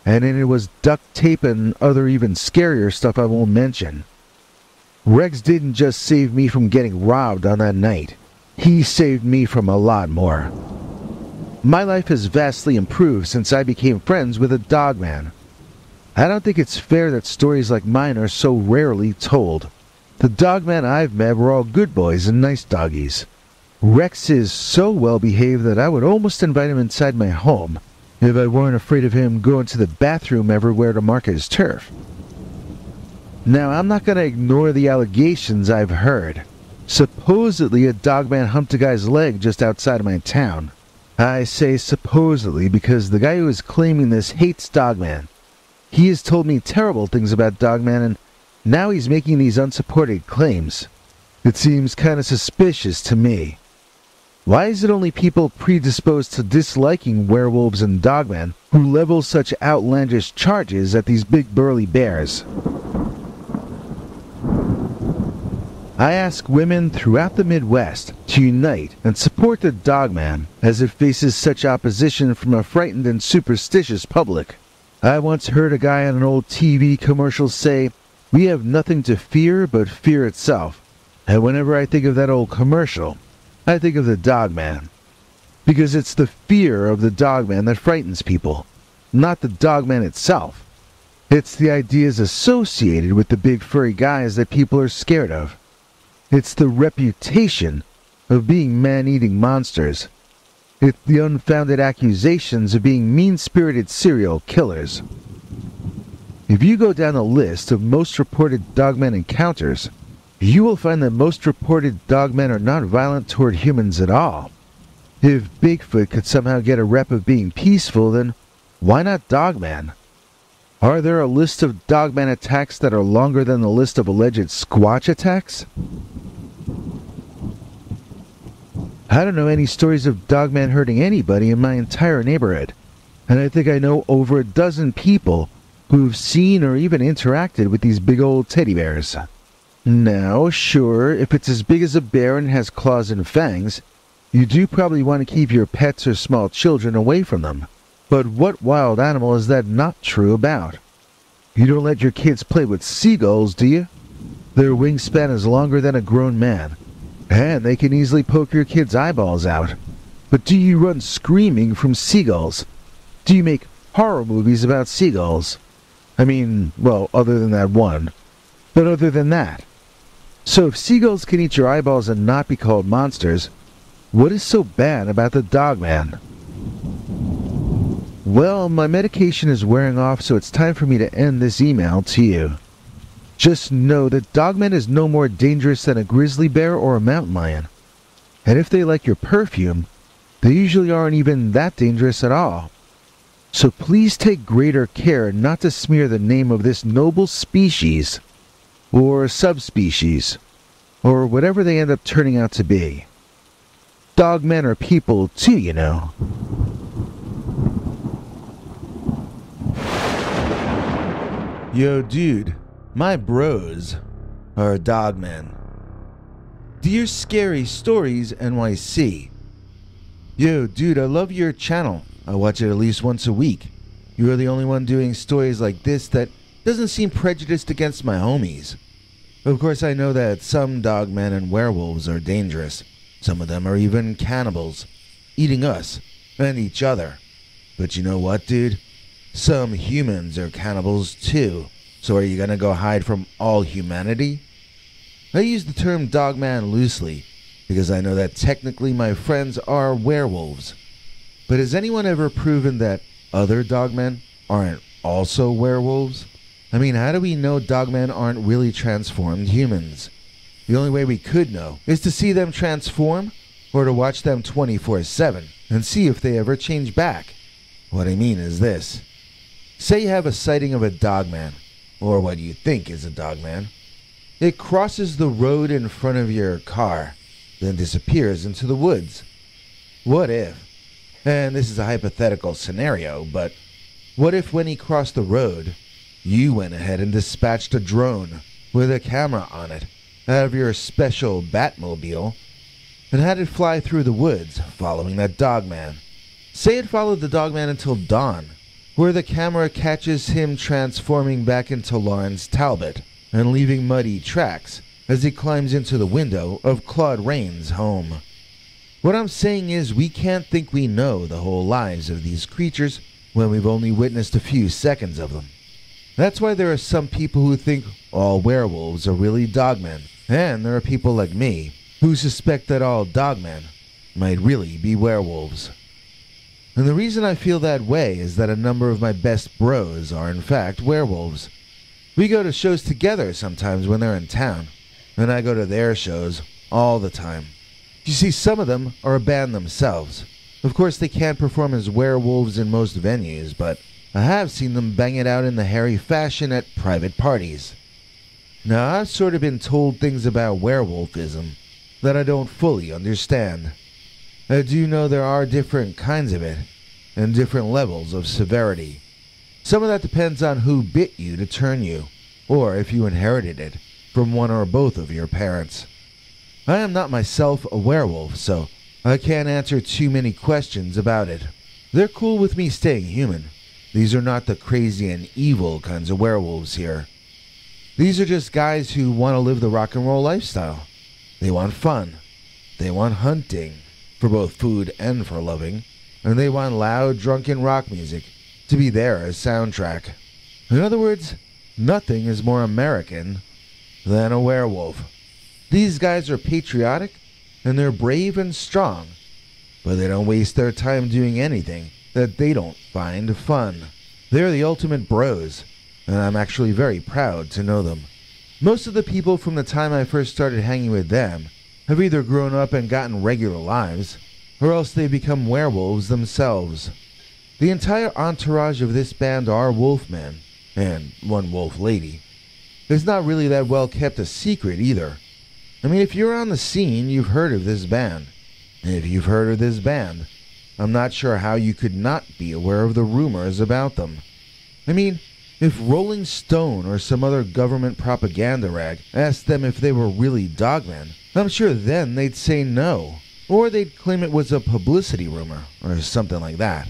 Speaker 2: and in it was duct tape and other even scarier stuff I won't mention. Rex didn't just save me from getting robbed on that night. He saved me from a lot more. My life has vastly improved since I became friends with a dogman. I don't think it's fair that stories like mine are so rarely told. The dogmen I've met were all good boys and nice doggies. Rex is so well behaved that I would almost invite him inside my home if I weren't afraid of him going to the bathroom everywhere to mark his turf. Now, I'm not going to ignore the allegations I've heard. Supposedly a dogman humped a guy's leg just outside of my town. I say supposedly because the guy who is claiming this hates dogman. He has told me terrible things about dogman, and now he's making these unsupported claims. It seems kind of suspicious to me. Why is it only people predisposed to disliking werewolves and dogmen who level such outlandish charges at these big burly bears? I ask women throughout the Midwest to unite and support the dogman as it faces such opposition from a frightened and superstitious public. I once heard a guy on an old TV commercial say, "We have nothing to fear but fear itself." And whenever I think of that old commercial, I think of the dogman. Because it's the fear of the dogman that frightens people, not the dogman itself. It's the ideas associated with the big furry guys that people are scared of. It's the reputation of being man-eating monsters. It's the unfounded accusations of being mean-spirited serial killers. If you go down the list of most reported dogmen encounters, you will find that most reported dogmen are not violent toward humans at all. If Bigfoot could somehow get a rep of being peaceful, then why not dogman? Are there a list of dogman attacks that are longer than the list of alleged Squatch attacks? I don't know any stories of dogman hurting anybody in my entire neighborhood, and I think I know over a dozen people who've seen or even interacted with these big old teddy bears. Now, sure, if it's as big as a bear and has claws and fangs, you do probably want to keep your pets or small children away from them. But what wild animal is that not true about? You don't let your kids play with seagulls, do you? Their wingspan is longer than a grown man, and they can easily poke your kid's eyeballs out. But do you run screaming from seagulls? Do you make horror movies about seagulls? I mean, well, other than that one. But other than that. So if seagulls can eat your eyeballs and not be called monsters, what is so bad about the dogman? Well, my medication is wearing off, so it's time for me to end this email to you. Just know that dogman is no more dangerous than a grizzly bear or a mountain lion. And if they like your perfume, they usually aren't even that dangerous at all. So please take greater care not to smear the name of this noble species, or subspecies, or whatever they end up turning out to be. Dogmen are people too, you know. Yo, dude, my bros are dogmen. Dear Scary Stories NYC. Yo, dude, I love your channel. I watch it at least once a week. You're the only one doing stories like this that doesn't seem prejudiced against my homies. Of course, I know that some dogmen and werewolves are dangerous. Some of them are even cannibals, eating us and each other. But you know what, dude? Some humans are cannibals too. So are you gonna go hide from all humanity? I use the term dogman loosely, because I know that technically my friends are werewolves. But has anyone ever proven that other dogmen aren't also werewolves? I mean, how do we know dogmen aren't really transformed humans? The only way we could know is to see them transform, or to watch them 24/7 and see if they ever change back. What I mean is this. Say you have a sighting of a dogman, or what you think is a dogman. It crosses the road in front of your car, then disappears into the woods. What if, and this is a hypothetical scenario, but what if when he crossed the road, you went ahead and dispatched a drone with a camera on it out of your special Batmobile and had it fly through the woods following that dogman? Say it followed the dogman until dawn, where the camera catches him transforming back into Lawrence Talbot and leaving muddy tracks as he climbs into the window of Claude Rains' home. What I'm saying is we can't think we know the whole lives of these creatures when we've only witnessed a few seconds of them. That's why there are some people who think all werewolves are really dogmen, and there are people like me who suspect that all dogmen might really be werewolves. And the reason I feel that way is that a number of my best bros are in fact werewolves. We go to shows together sometimes when they're in town, and I go to their shows all the time. You see, some of them are a band themselves. Of course, they can't perform as werewolves in most venues, but I have seen them bang it out in the hairy fashion at private parties. Now, I've sort of been told things about werewolfism that I don't fully understand. I do know there are different kinds of it, and different levels of severity. Some of that depends on who bit you to turn you, or if you inherited it from one or both of your parents. I am not myself a werewolf, so I can't answer too many questions about it. They're cool with me staying human. These are not the crazy and evil kinds of werewolves here. These are just guys who want to live the rock and roll lifestyle. They want fun. They want hunting, for both food and for loving. And they want loud, drunken rock music to be there as soundtrack. In other words, nothing is more American than a werewolf. These guys are patriotic, and they're brave and strong, but they don't waste their time doing anything that they don't find fun. They're the ultimate bros, and I'm actually very proud to know them. Most of the people from the time I first started hanging with them have either grown up and gotten regular lives, or else they become werewolves themselves. The entire entourage of this band are wolfmen, and one wolf lady. It's not really that well kept a secret either. I mean, if you're on the scene, you've heard of this band. And if you've heard of this band, I'm not sure how you could not be aware of the rumors about them. I mean, if Rolling Stone or some other government propaganda rag asked them if they were really dogmen, I'm sure then they'd say no. Or they'd claim it was a publicity rumor, or something like that.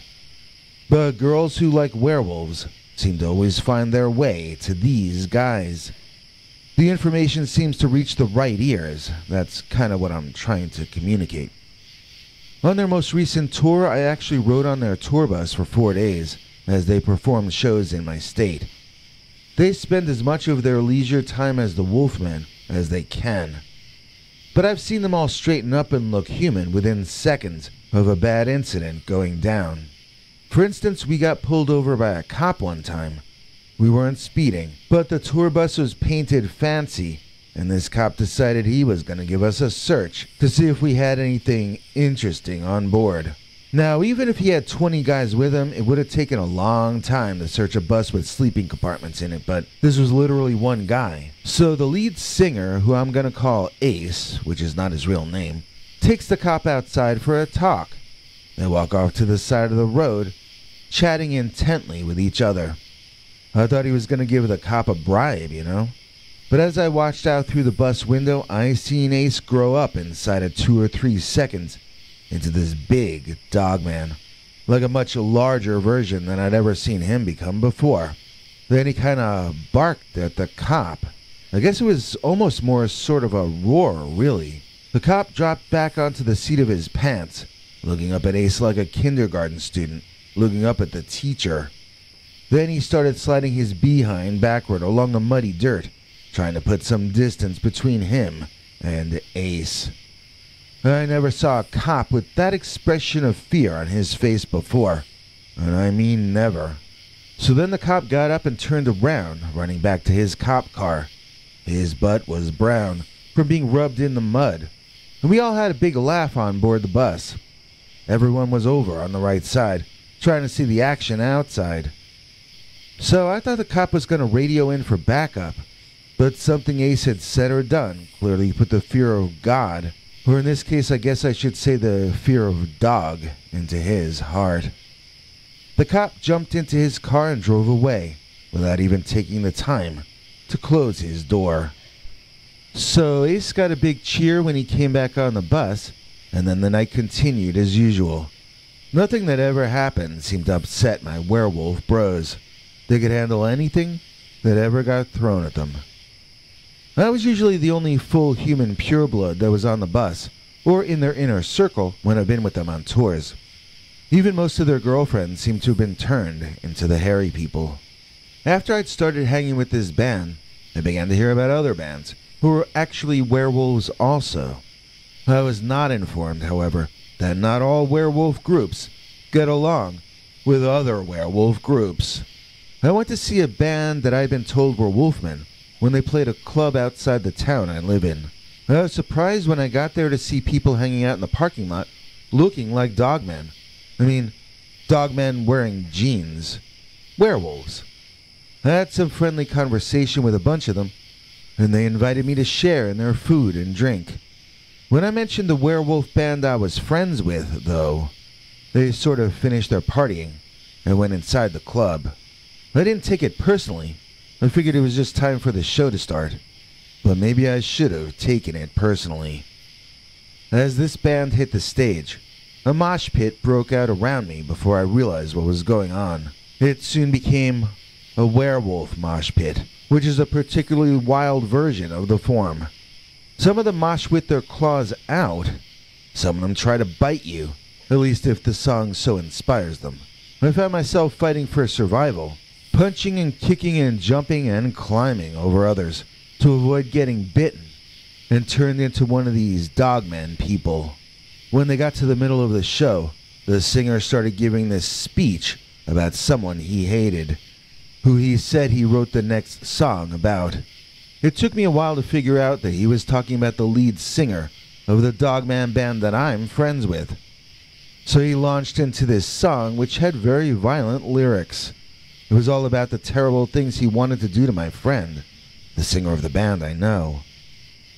Speaker 2: But girls who like werewolves seem to always find their way to these guys. The information seems to reach the right ears. That's kind of what I'm trying to communicate. On their most recent tour, I actually rode on their tour bus for 4 days as they performed shows in my state. They spend as much of their leisure time as the Wolfmen as they can. But I've seen them all straighten up and look human within seconds of a bad incident going down. For instance, we got pulled over by a cop one time. We weren't speeding, but the tour bus was painted fancy, and this cop decided he was going to give us a search to see if we had anything interesting on board. Now, even if he had 20 guys with him, it would have taken a long time to search a bus with sleeping compartments in it, but this was literally one guy. So the lead singer, who I'm going to call Ace, which is not his real name, takes the cop outside for a talk. They walk off to the side of the road, chatting intently with each other. I thought he was going to give the cop a bribe, you know? But as I watched out through the bus window, I seen Ace grow up inside of 2 or 3 seconds into this big Dogman, like a much larger version than I'd ever seen him become before. Then he kind of barked at the cop. I guess it was almost more sort of a roar, really. The cop dropped back onto the seat of his pants, looking up at Ace like a kindergarten student, looking up at the teacher. Then he started sliding his behind backward along the muddy dirt, trying to put some distance between him and Ace. I never saw a cop with that expression of fear on his face before, and I mean never. So then the cop got up and turned around, running back to his cop car. His butt was brown from being rubbed in the mud, and we all had a big laugh on board the bus. Everyone was over on the right side, trying to see the action outside. So I thought the cop was going to radio in for backup, but something Ace had said or done clearly put the fear of God, or in this case I guess I should say the fear of dog, into his heart. The cop jumped into his car and drove away, without even taking the time to close his door. So Ace got a big cheer when he came back on the bus, and then the night continued as usual. Nothing that ever happened seemed to upset my werewolf bros. They could handle anything that ever got thrown at them. I was usually the only full human pureblood that was on the bus, or in their inner circle when I've been with them on tours. Even most of their girlfriends seemed to have been turned into the hairy people. After I'd started hanging with this band, I began to hear about other bands who were actually werewolves also. I was not informed, however, that not all werewolf groups get along with other werewolf groups. I went to see a band that I'd been told were wolfmen when they played a club outside the town I live in. I was surprised when I got there to see people hanging out in the parking lot looking like dogmen. I mean, dogmen wearing jeans. Werewolves. I had some friendly conversation with a bunch of them, and they invited me to share in their food and drink. When I mentioned the werewolf band I was friends with, though, they sort of finished their partying and went inside the club. I didn't take it personally. I figured it was just time for the show to start. But maybe I should have taken it personally. As this band hit the stage, a mosh pit broke out around me before I realized what was going on. It soon became a werewolf mosh pit, which is a particularly wild version of the form. Some of them mosh with their claws out. Some of them try to bite you, at least if the song so inspires them. I found myself fighting for survival, punching and kicking and jumping and climbing over others to avoid getting bitten, and turned into one of these Dogman people. When they got to the middle of the show, the singer started giving this speech about someone he hated, who he said he wrote the next song about. It took me a while to figure out that he was talking about the lead singer of the Dogman band that I'm friends with. So he launched into this song, which had very violent lyrics. It was all about the terrible things he wanted to do to my friend, the singer of the band I know.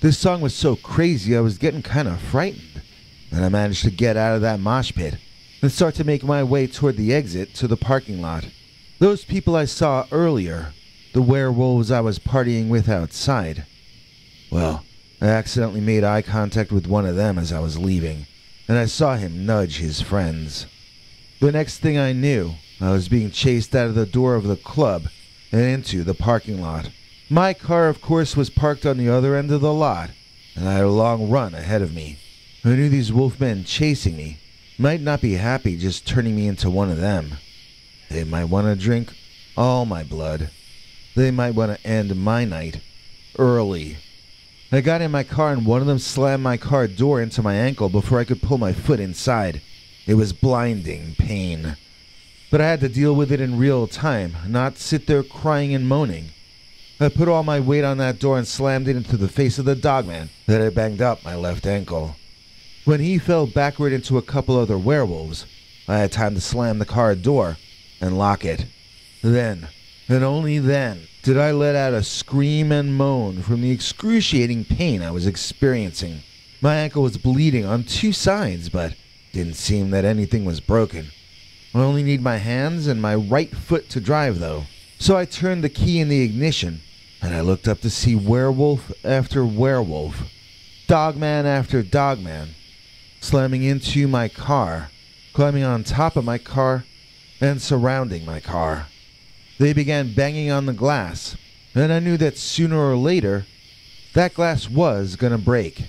Speaker 2: This song was so crazy I was getting kind of frightened, and I managed to get out of that mosh pit and start to make my way toward the exit to the parking lot. Those people I saw earlier, the werewolves I was partying with outside, well, I accidentally made eye contact with one of them as I was leaving, and I saw him nudge his friends. The next thing I knew, I was being chased out of the door of the club and into the parking lot. My car, of course, was parked on the other end of the lot, and I had a long run ahead of me. I knew these wolfmen chasing me might not be happy just turning me into one of them. They might want to drink all my blood. They might want to end my night early. I got in my car and one of them slammed my car door into my ankle before I could pull my foot inside. It was blinding pain. But I had to deal with it in real time, not sit there crying and moaning. I put all my weight on that door and slammed it into the face of the Dogman that had banged up my left ankle. When he fell backward into a couple other werewolves, I had time to slam the car door and lock it. Then, and only then, did I let out a scream and moan from the excruciating pain I was experiencing. My ankle was bleeding on two sides, but didn't seem that anything was broken. I only need my hands and my right foot to drive, though. So I turned the key in the ignition, and I looked up to see werewolf after werewolf, dogman after dogman, slamming into my car, climbing on top of my car, and surrounding my car. They began banging on the glass, and I knew that sooner or later, that glass was gonna break.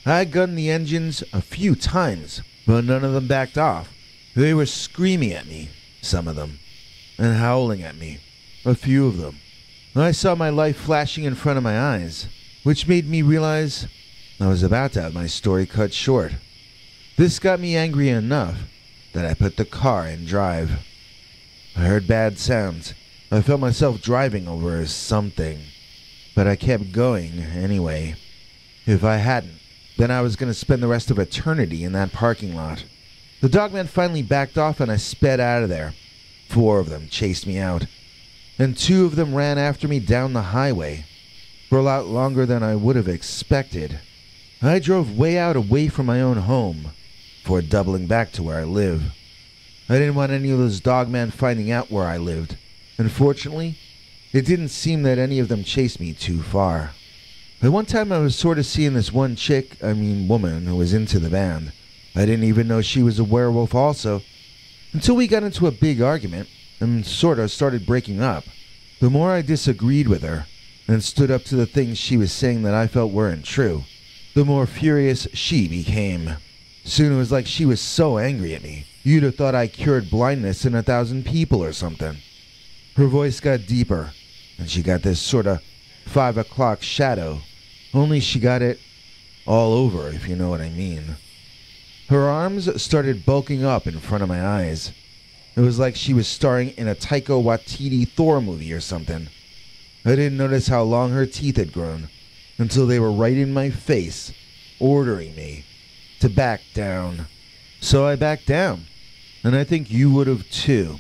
Speaker 2: I gunned the engines a few times, but none of them backed off. They were screaming at me, some of them, and howling at me, a few of them. I saw my life flashing in front of my eyes, which made me realize I was about to have my story cut short. This got me angry enough that I put the car in drive. I heard bad sounds. I felt myself driving over something, but I kept going anyway. If I hadn't, then I was going to spend the rest of eternity in that parking lot. The Dogman finally backed off and I sped out of there. 4 of them chased me out, and 2 of them ran after me down the highway for a lot longer than I would have expected. I drove way out away from my own home before doubling back to where I live. I didn't want any of those Dogmen finding out where I lived, and fortunately, it didn't seem that any of them chased me too far. At one time I was sort of seeing this one woman who was into the band. I didn't even know she was a werewolf also, until we got into a big argument and sort of started breaking up. The more I disagreed with her and stood up to the things she was saying that I felt weren't true, the more furious she became. Soon it was like she was so angry at me, you'd have thought I cured blindness in 1,000 people or something. Her voice got deeper, and she got this sort of 5 o'clock shadow, only she got it all over, if you know what I mean. Her arms started bulking up in front of my eyes. It was like she was starring in a Taika Waititi Thor movie or something. I didn't notice how long her teeth had grown until they were right in my face, ordering me to back down. So I backed down, and I think you would have too.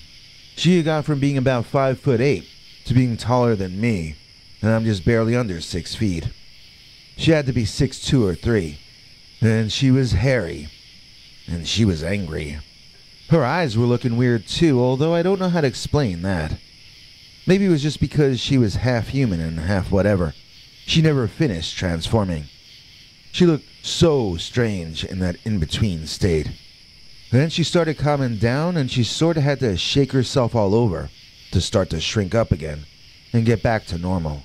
Speaker 2: She had gone from being about 5'8" to being taller than me, and I'm just barely under 6 feet. She had to be 6'2" or 3, and she was hairy, and she was angry. Her eyes were looking weird too, although I don't know how to explain that. Maybe it was just because she was half human and half whatever. She never finished transforming. She looked so strange in that in-between state. Then she started calming down, and she sort of had to shake herself all over to start to shrink up again and get back to normal.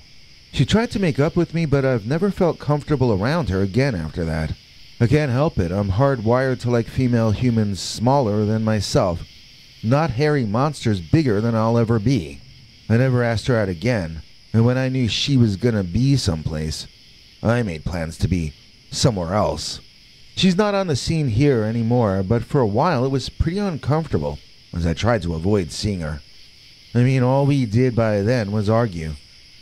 Speaker 2: She tried to make up with me, but I've never felt comfortable around her again after that. I can't help it. I'm hardwired to like female humans smaller than myself, not hairy monsters bigger than I'll ever be. I never asked her out again, and when I knew she was gonna be someplace, I made plans to be somewhere else. She's not on the scene here anymore, but for a while it was pretty uncomfortable as I tried to avoid seeing her. I mean, all we did by then was argue,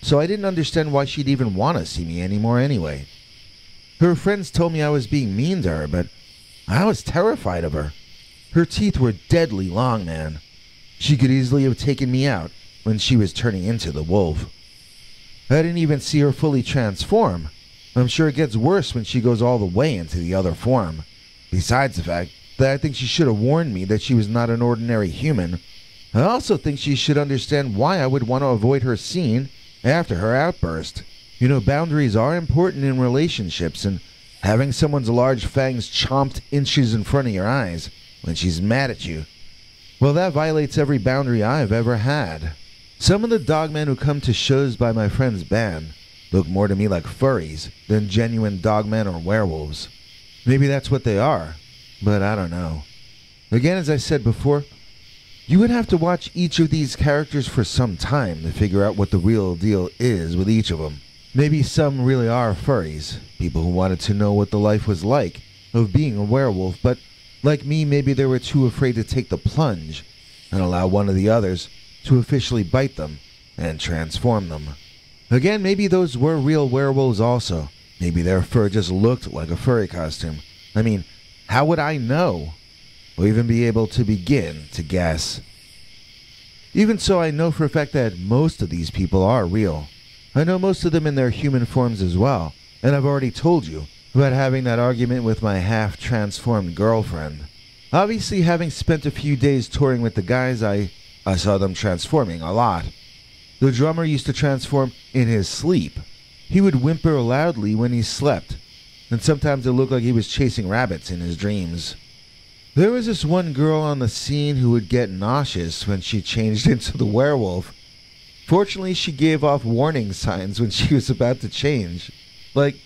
Speaker 2: so I didn't understand why she'd even want to see me anymore anyway. Her friends told me I was being mean to her, but I was terrified of her. Her teeth were deadly long, man. She could easily have taken me out when she was turning into the wolf. I didn't even see her fully transform. I'm sure it gets worse when she goes all the way into the other form. Besides the fact that I think she should have warned me that she was not an ordinary human, I also think she should understand why I would want to avoid her scene after her outburst. You know, boundaries are important in relationships, and having someone's large fangs chomped inches in front of your eyes when she's mad at you, well, that violates every boundary I've ever had. Some of the dogmen who come to shows by my friend's band look more to me like furries than genuine dogmen or werewolves. Maybe that's what they are, but I don't know. Again, as I said before, you would have to watch each of these characters for some time to figure out what the real deal is with each of them. Maybe some really are furries, people who wanted to know what the life was like of being a werewolf, but like me, maybe they were too afraid to take the plunge and allow one of the others to officially bite them and transform them. Again, maybe those were real werewolves also. Maybe their fur just looked like a furry costume. I mean, how would I know? Or even be able to begin to guess? Even so, I know for a fact that most of these people are real. I know most of them in their human forms as well, and I've already told you about having that argument with my half-transformed girlfriend. Obviously, having spent a few days touring with the guys, I saw them transforming a lot. The drummer used to transform in his sleep. He would whimper loudly when he slept, and sometimes it looked like he was chasing rabbits in his dreams. There was this one girl on the scene who would get nauseous when she changed into the werewolf. Fortunately, she gave off warning signs when she was about to change. Like,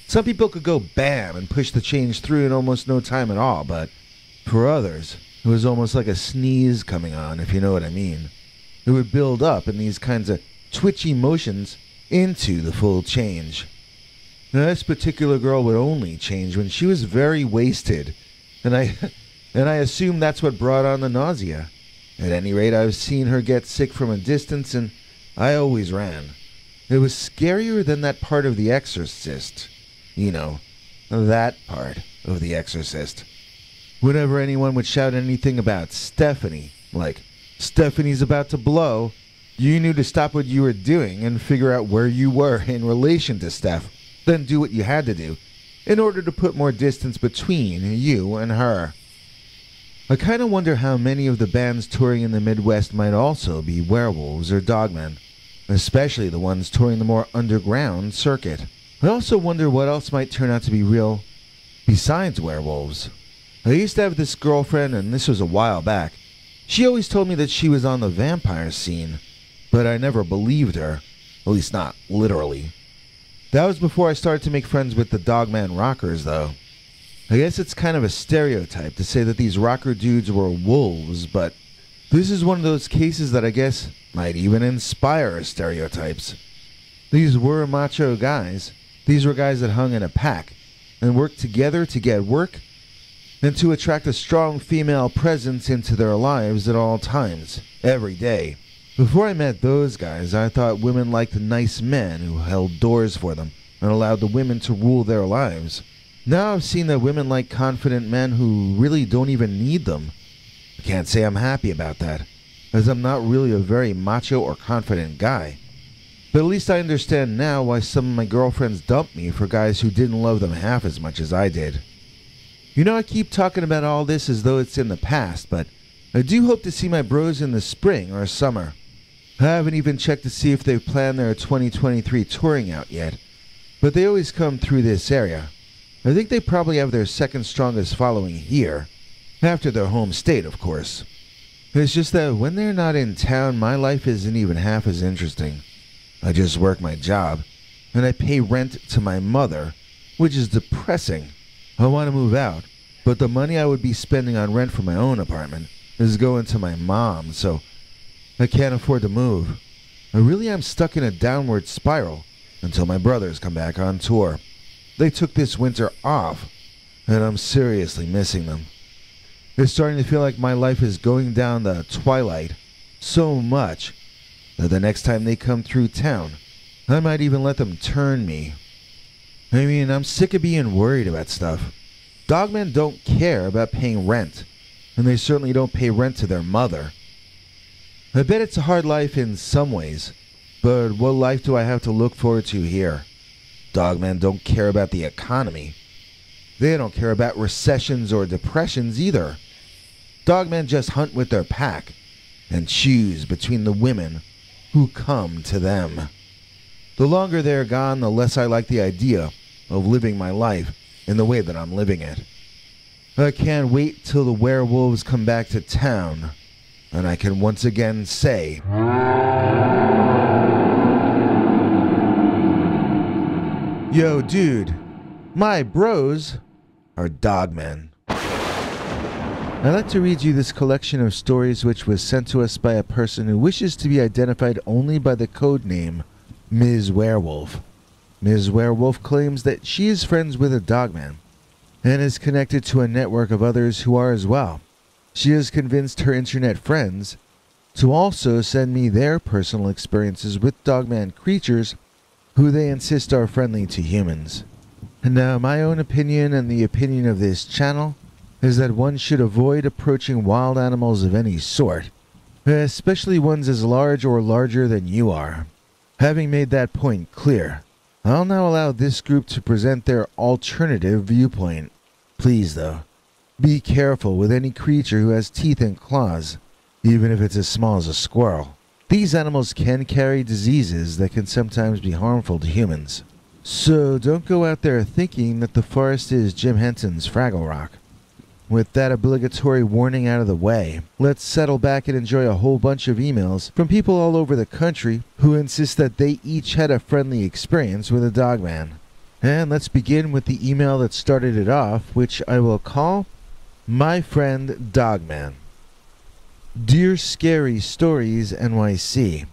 Speaker 2: some people could go bam and push the change through in almost no time at all, but for others, it was almost like a sneeze coming on, if you know what I mean. It would build up in these kinds of twitchy motions into the full change. Now, this particular girl would only change when she was very wasted, and I assume that's what brought on the nausea. At any rate, I've seen her get sick from a distance, and I always ran. It was scarier than that part of The Exorcist. You know, that part of The Exorcist. Whenever anyone would shout anything about Stephanie, like, Stephanie's about to blow, you knew to stop what you were doing and figure out where you were in relation to Steph, then do what you had to do, in order to put more distance between you and her. I kind of wonder how many of the bands touring in the Midwest might also be werewolves or dogmen, especially the ones touring the more underground circuit. I also wonder what else might turn out to be real besides werewolves. I used to have this girlfriend, and this was a while back. She always told me that she was on the vampire scene, but I never believed her, at least not literally. That was before I started to make friends with the Dogman rockers, though. I guess it's kind of a stereotype to say that these rocker dudes were wolves, but this is one of those cases that I guess might even inspire stereotypes. These were macho guys. These were guys that hung in a pack and worked together to get work and to attract a strong female presence into their lives at all times, every day. Before I met those guys, I thought women liked nice men who held doors for them and allowed the women to rule their lives. Now I've seen that women like confident men who really don't even need them. I can't say I'm happy about that, as I'm not really a very macho or confident guy. But at least I understand now why some of my girlfriends dumped me for guys who didn't love them half as much as I did. You know, I keep talking about all this as though it's in the past, but I do hope to see my bros in the spring or summer. I haven't even checked to see if they've planned their 2023 touring out yet, but they always come through this area. I think they probably have their second strongest following here, after their home state, of course. It's just that when they're not in town, my life isn't even half as interesting. I just work my job, and I pay rent to my mother, which is depressing. I want to move out, but the money I would be spending on rent for my own apartment is going to my mom, so I can't afford to move. I really am stuck in a downward spiral until my brothers come back on tour. They took this winter off, and I'm seriously missing them. It's starting to feel like my life is going down the twilight so much that the next time they come through town, I might even let them turn me. I mean, I'm sick of being worried about stuff. Dogmen don't care about paying rent, and they certainly don't pay rent to their mother. I bet it's a hard life in some ways, but what life do I have to look forward to here? Dogmen don't care about the economy. They don't care about recessions or depressions either. Dogmen just hunt with their pack and choose between the women who come to them. The longer they're gone, the less I like the idea of living my life in the way that I'm living it. I can't wait till the werewolves come back to town and I can once again say, "Yo, dude, my bros are dogmen." I'd like to read you this collection of stories which was sent to us by a person who wishes to be identified only by the code name Ms. Werewolf. Ms. Werewolf claims that she is friends with a dogman and is connected to a network of others who are as well. She has convinced her internet friends to also send me their personal experiences with dogman creatures who they insist are friendly to humans. And now my own opinion and the opinion of this channel is that one should avoid approaching wild animals of any sort, especially ones as large or larger than you are. Having made that point clear, I'll now allow this group to present their alternative viewpoint. Please, though, be careful with any creature who has teeth and claws, even if it's as small as a squirrel. These animals can carry diseases that can sometimes be harmful to humans. So don't go out there thinking that the forest is Jim Henson's Fraggle Rock. With that obligatory warning out of the way, let's settle back and enjoy a whole bunch of emails from people all over the country who insist that they each had a friendly experience with a Dogman. And let's begin with the email that started it off, which I will call My Friend Dogman. Dear Scary Stories NYC,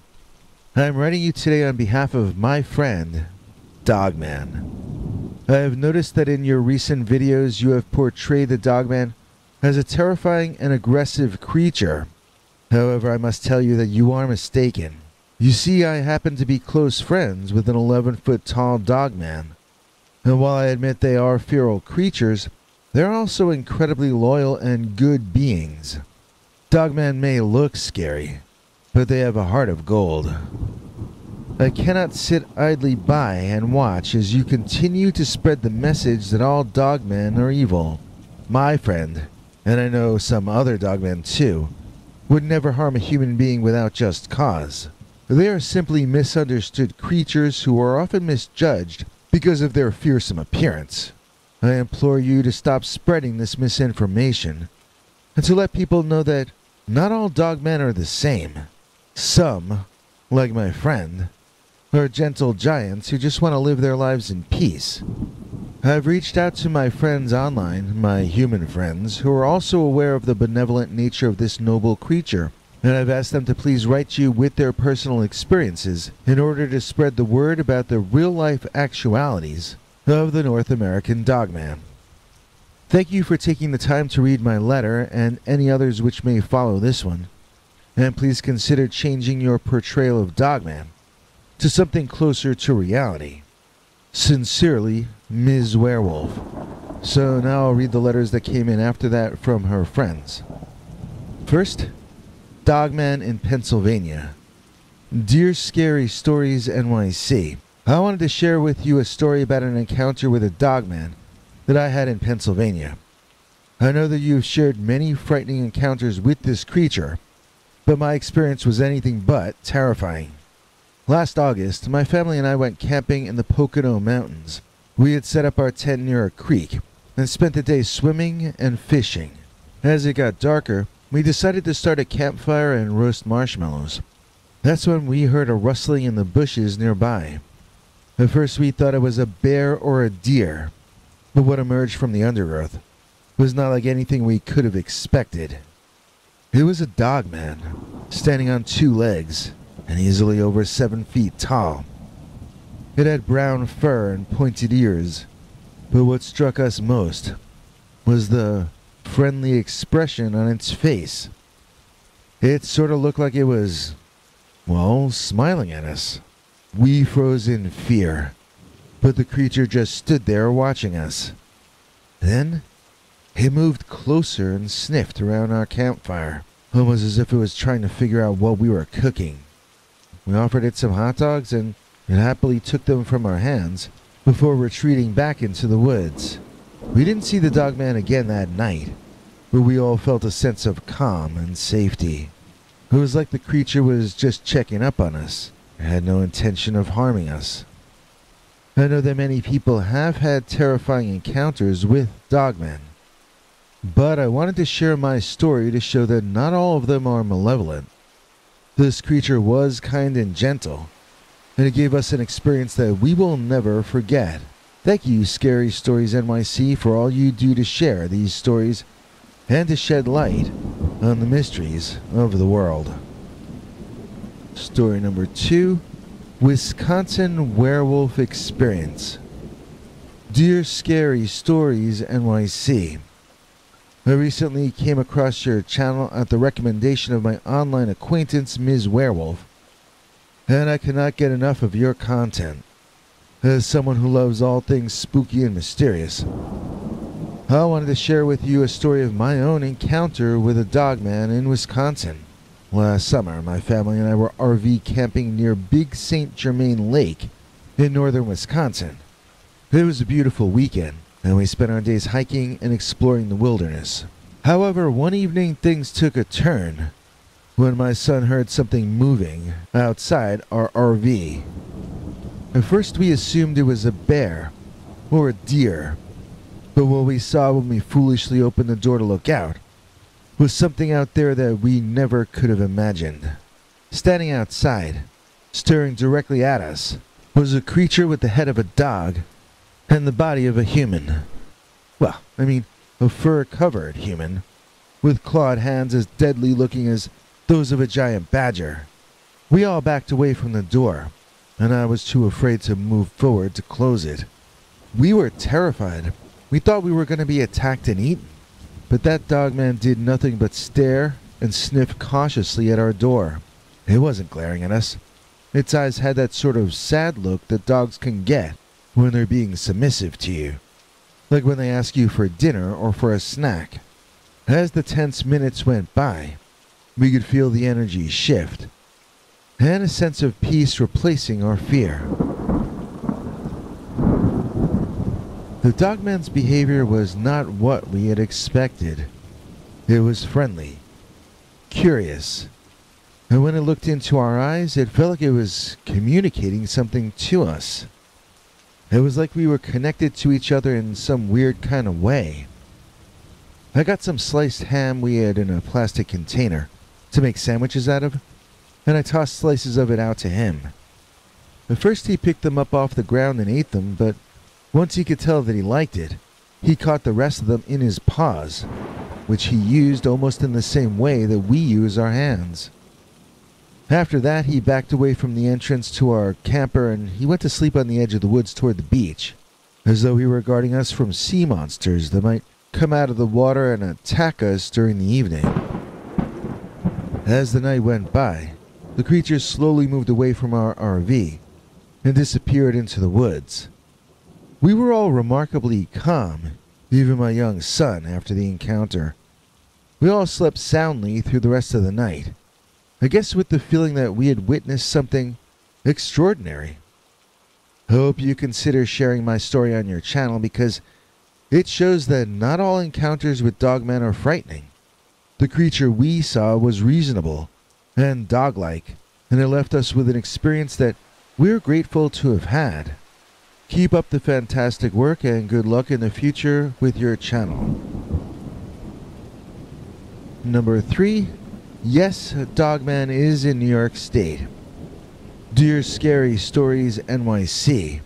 Speaker 2: I'm writing you today on behalf of my friend Dogman. I have noticed that in your recent videos you have portrayed the Dogman as a terrifying and aggressive creature. However, I must tell you that you are mistaken. You see, I happen to be close friends with an 11-foot tall Dogman. And while I admit they are feral creatures, they're also incredibly loyal and good beings. Dogmen may look scary, but they have a heart of gold. I cannot sit idly by and watch as you continue to spread the message that all dogmen are evil. My friend, and I know some other dogmen too, would never harm a human being without just cause. They are simply misunderstood creatures who are often misjudged because of their fearsome appearance. I implore you to stop spreading this misinformation and to let people know that not all dogmen are the same. Some, like my friend, are gentle giants who just want to live their lives in peace. I've reached out to my friends online, my human friends, who are also aware of the benevolent nature of this noble creature, and I've asked them to please write you with their personal experiences in order to spread the word about the real-life actualities of the North American Dogman. Thank you for taking the time to read my letter and any others which may follow this one, and please consider changing your portrayal of Dogman to something closer to reality. Sincerely, Ms. Werewolf. So now I'll read the letters that came in after that from her friends. First, Dogman in Pennsylvania. Dear Scary Stories NYC, I wanted to share with you a story about an encounter with a Dogman that I had in Pennsylvania. I know that you've shared many frightening encounters with this creature, but my experience was anything but terrifying. Last August, my family and I went camping in the Pocono Mountains. We had set up our tent near a creek and spent the day swimming and fishing. As it got darker, we decided to start a campfire and roast marshmallows. That's when we heard a rustling in the bushes nearby. At first we thought it was a bear or a deer, but what emerged from the undergrowth was not like anything we could have expected. It was a Dogman, standing on two legs and easily over 7 feet tall. It had brown fur and pointed ears, but what struck us most was the friendly expression on its face. It sort of looked like it was, well, smiling at us. We froze in fear, but the creature just stood there watching us. Then, it moved closer and sniffed around our campfire, almost as if it was trying to figure out what we were cooking. We offered it some hot dogs and it happily took them from our hands before retreating back into the woods. We didn't see the Dogman again that night, but we all felt a sense of calm and safety. It was like the creature was just checking up on us. It had no intention of harming us. I know that many people have had terrifying encounters with Dogmen, but I wanted to share my story to show that not all of them are malevolent. This creature was kind and gentle, and it gave us an experience that we will never forget. Thank you, Scary Stories NYC, for all you do to share these stories and to shed light on the mysteries of the world. Story number 2, Wisconsin Werewolf Experience. Dear Scary Stories NYC, I recently came across your channel at the recommendation of my online acquaintance, Ms. Werewolf, and I cannot get enough of your content. As someone who loves all things spooky and mysterious, I wanted to share with you a story of my own encounter with a Dogman in Wisconsin. Last summer, my family and I were RV camping near Big St. Germain Lake in northern Wisconsin. It was a beautiful weekend, and we spent our days hiking and exploring the wilderness. However, one evening things took a turn when my son heard something moving outside our RV. At first we assumed it was a bear or a deer, but what we saw when we foolishly opened the door to look out was something out there that we never could have imagined. Standing outside, staring directly at us, was a creature with the head of a dog and the body of a human. Well, a fur-covered human, with clawed hands as deadly looking as those of a giant badger. We all backed away from the door, and I was too afraid to move forward to close it. We were terrified. We thought we were going to be attacked and eaten, but that dogman did nothing but stare and sniff cautiously at our door. It wasn't glaring at us. Its eyes had that sort of sad look that dogs can get when they're being submissive to you, like when they ask you for dinner or for a snack. As the tense minutes went by, we could feel the energy shift, and a sense of peace replacing our fear. The dogman's behavior was not what we had expected. It was friendly, curious, and when it looked into our eyes, it felt like it was communicating something to us. It was like we were connected to each other in some weird kind of way. I got some sliced ham we had in a plastic container to make sandwiches out of, and I tossed slices of it out to him. At first he picked them up off the ground and ate them, but once he could tell that he liked it, he caught the rest of them in his paws, which he used almost in the same way that we use our hands. After that, he backed away from the entrance to our camper and he went to sleep on the edge of the woods toward the beach, as though he were guarding us from sea monsters that might come out of the water and attack us during the evening. As the night went by, the creature slowly moved away from our RV and disappeared into the woods. We were all remarkably calm, even my young son, after the encounter. We all slept soundly through the rest of the night, I guess with the feeling that we had witnessed something extraordinary. I hope you consider sharing my story on your channel because it shows that not all encounters with dogmen are frightening. The creature we saw was reasonable and dog-like, and it left us with an experience that we're grateful to have had. Keep up the fantastic work and good luck in the future with your channel. Number 3. Yes, Dogman is in New York State. Dear Scary Stories NYC.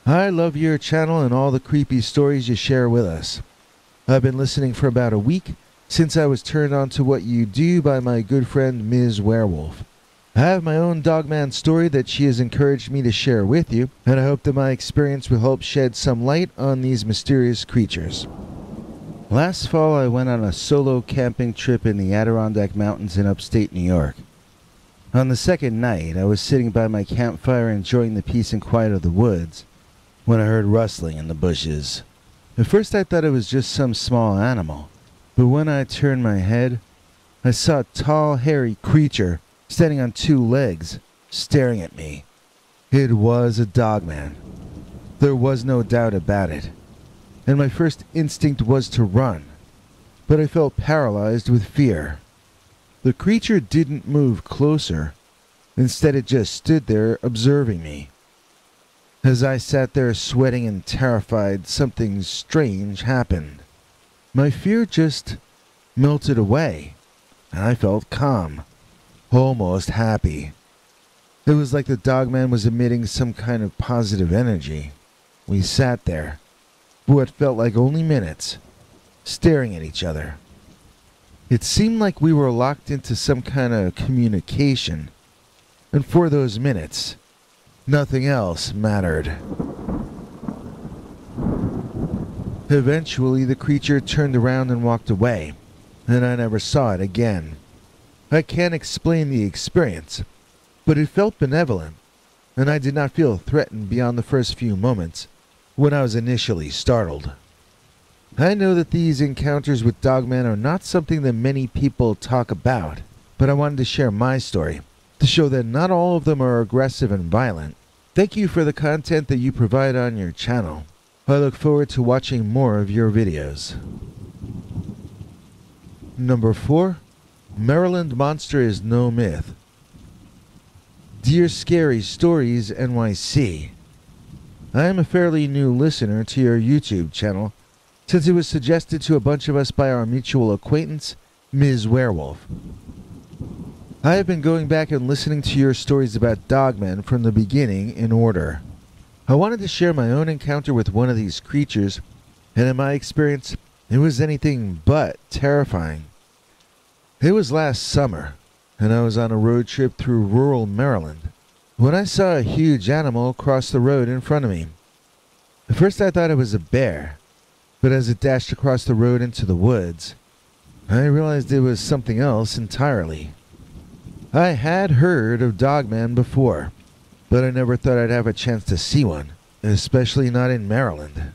Speaker 2: I love your channel and all the creepy stories you share with us. I've been listening for about a week since I was turned on to what you do by my good friend Ms. Werewolf. I have my own Dogman story that she has encouraged me to share with you, and I hope that my experience will help shed some light on these mysterious creatures. Last fall I went on a solo camping trip in the Adirondack Mountains in upstate New York. On the second night, I was sitting by my campfire enjoying the peace and quiet of the woods when I heard rustling in the bushes. At first I thought it was just some small animal, but when I turned my head, I saw a tall, hairy creature standing on 2 legs, staring at me. It was a dogman. There was no doubt about it, and my first instinct was to run, but I felt paralyzed with fear. The creature didn't move closer. Instead, it just stood there observing me. As I sat there sweating and terrified, something strange happened. My fear just melted away, and I felt calm, almost happy. It was like the dogman was emitting some kind of positive energy. We sat there, for what felt like only minutes, staring at each other. It seemed like we were locked into some kind of communication, and for those minutes, nothing else mattered. Eventually, the creature turned around and walked away, and I never saw it again. I can't explain the experience, but it felt benevolent, and I did not feel threatened beyond the first few moments when I was initially startled. I know that these encounters with dogmen are not something that many people talk about, but I wanted to share my story to show that not all of them are aggressive and violent. Thank you for the content that you provide on your channel. I look forward to watching more of your videos. Number 4. Maryland Monster is no myth. Dear Scary Stories NYC. I am a fairly new listener to your YouTube channel, since it was suggested to a bunch of us by our mutual acquaintance, Ms. Werewolf. I have been going back and listening to your stories about Dogmen from the beginning in order. I wanted to share my own encounter with one of these creatures, and in my experience, it was anything but terrifying. It was last summer, and I was on a road trip through rural Maryland when I saw a huge animal cross the road in front of me. At first I thought it was a bear, but as it dashed across the road into the woods, I realized it was something else entirely. I had heard of Dogman before, but I never thought I'd have a chance to see one, especially not in Maryland.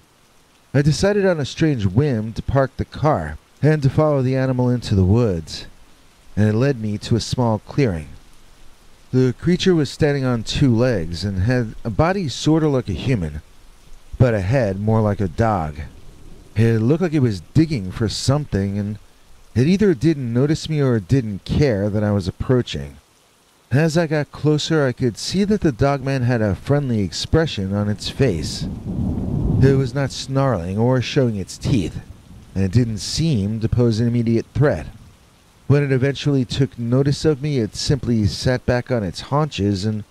Speaker 2: I decided on a strange whim to park the car and to follow the animal into the woods, and it led me to a small clearing. The creature was standing on two legs and had a body sort of like a human, but a head more like a dog. It looked like it was digging for something, and it either didn't notice me or didn't care that I was approaching. As I got closer, I could see that the dogman had a friendly expression on its face. It was not snarling or showing its teeth, and it didn't seem to pose an immediate threat. When it eventually took notice of me, it simply sat back on its haunches and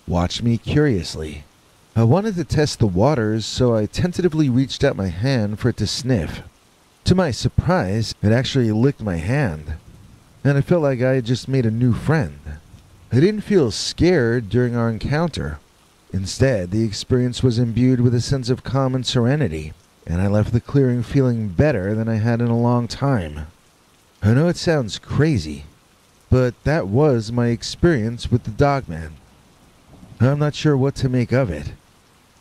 Speaker 2: watched me curiously. I wanted to test the waters, so I tentatively reached out my hand for it to sniff. To my surprise, it actually licked my hand, and I felt like I had just made a new friend. I didn't feel scared during our encounter. Instead, the experience was imbued with a sense of calm and serenity, and I left the clearing feeling better than I had in a long time. I know it sounds crazy, but that was my experience with the Dogman. I'm not sure what to make of it,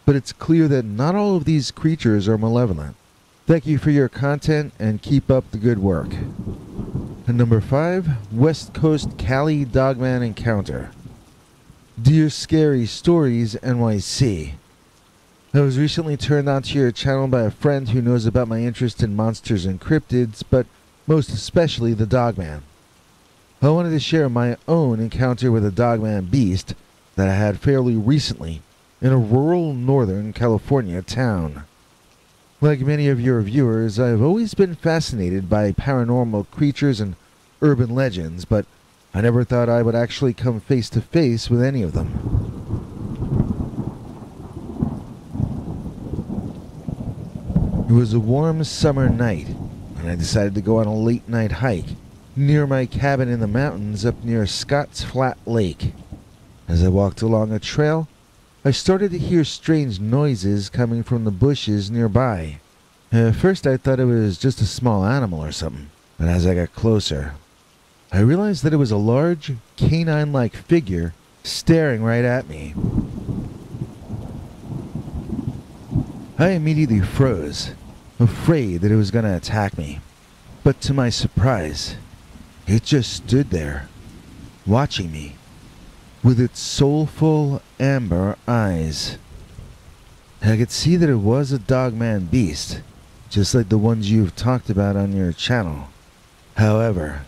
Speaker 2: but it's clear that not all of these creatures are malevolent. Thank you for your content and keep up the good work. And number 5, West Coast Cali Dogman Encounter. Dear Scary Stories NYC. I was recently turned onto your channel by a friend who knows about my interest in monsters and cryptids, but most especially the Dogman. I wanted to share my own encounter with a Dogman beast that I had fairly recently in a rural northern California town. Like many of your viewers, I've always been fascinated by paranormal creatures and urban legends, but I never thought I would actually come face to face with any of them. It was a warm summer night, and I decided to go on a late-night hike near my cabin in the mountains up near Scott's Flat Lake. As I walked along a trail, I started to hear strange noises coming from the bushes nearby. At first I thought it was just a small animal or something, but as I got closer, I realized that it was a large, canine-like figure staring right at me. I immediately froze, afraid that it was going to attack me. But to my surprise, it just stood there, watching me, with its soulful amber eyes. I could see that it was a Dogman beast, just like the ones you've talked about on your channel. However,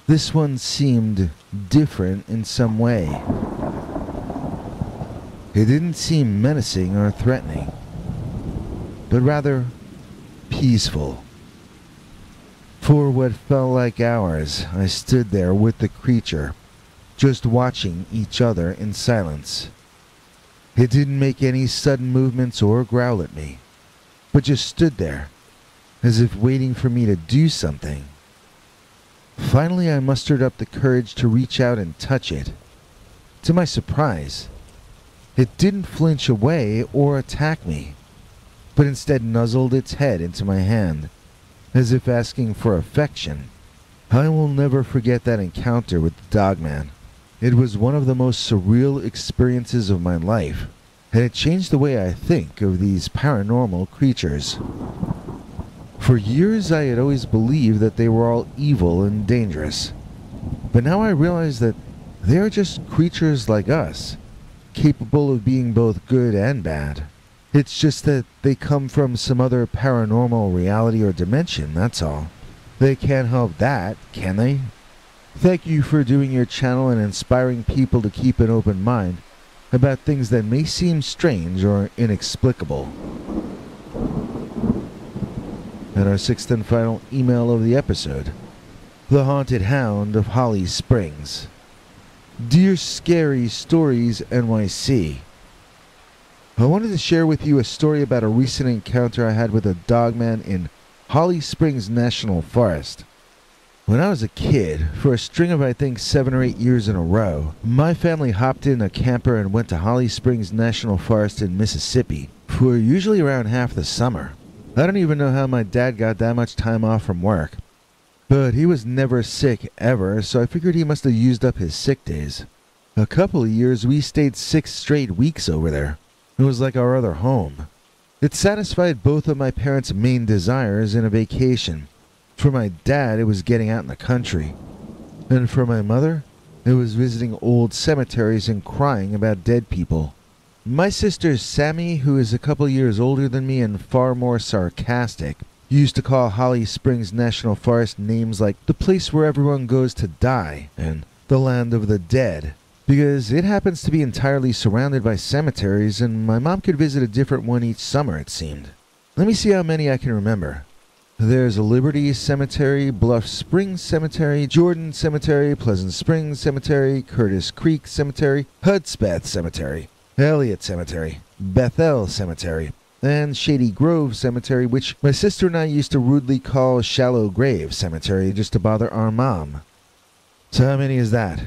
Speaker 2: this one seemed different in some way. It didn't seem menacing or threatening, but rather peaceful. For what felt like hours, I stood there with the creature, just watching each other in silence. It didn't make any sudden movements or growl at me, but just stood there, as if waiting for me to do something. Finally, I mustered up the courage to reach out and touch it. To my surprise, it didn't flinch away or attack me, but instead nuzzled its head into my hand, as if asking for affection. I will never forget that encounter with the Dogman. It was one of the most surreal experiences of my life, and it changed the way I think of these paranormal creatures. For years I had always believed that they were all evil and dangerous, but now I realize that they are just creatures like us, capable of being both good and bad. It's just that they come from some other paranormal reality or dimension, that's all. They can't help that, can they? Thank you for doing your channel and inspiring people to keep an open mind about things that may seem strange or inexplicable. And our sixth and final email of the episode. The Haunted Hound of Holly Springs. Dear Scary Stories NYC, I wanted to share with you a story about a recent encounter I had with a dogman in Holly Springs National Forest. When I was a kid, for a string of I think 7 or 8 years in a row, my family hopped in a camper and went to Holly Springs National Forest in Mississippi for usually around half the summer. I don't even know how my dad got that much time off from work. But he was never sick ever, so I figured he must have used up his sick days. A couple of years we stayed 6 straight weeks over there. It was like our other home. It satisfied both of my parents' main desires in a vacation. For my dad, it was getting out in the country. And for my mother, it was visiting old cemeteries and crying about dead people. My sister Sammy, who is a couple years older than me and far more sarcastic, used to call Holly Springs National Forest names like the place where everyone goes to die and the land of the dead, because it happens to be entirely surrounded by cemeteries and my mom could visit a different one each summer, it seemed. Let me see how many I can remember. There's Liberty Cemetery, Bluff Springs Cemetery, Jordan Cemetery, Pleasant Springs Cemetery, Curtis Creek Cemetery, Hudspeth Cemetery, Elliott Cemetery, Bethel Cemetery, and Shady Grove Cemetery, which my sister and I used to rudely call Shallow Grave Cemetery just to bother our mom. So how many is that?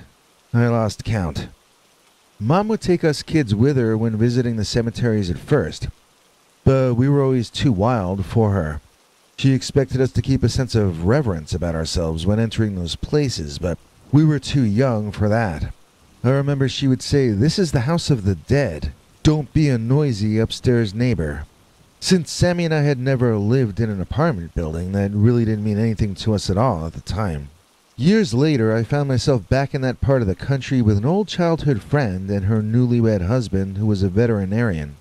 Speaker 2: I lost count. Mom would take us kids with her when visiting the cemeteries at first, but we were always too wild for her. She expected us to keep a sense of reverence about ourselves when entering those places, but we were too young for that. I remember she would say, "This is the house of the dead. Don't be a noisy upstairs neighbor." Since Sammy and I had never lived in an apartment building, that really didn't mean anything to us at all at the time. Years later, I found myself back in that part of the country with an old childhood friend and her newlywed husband who was a veterinarian.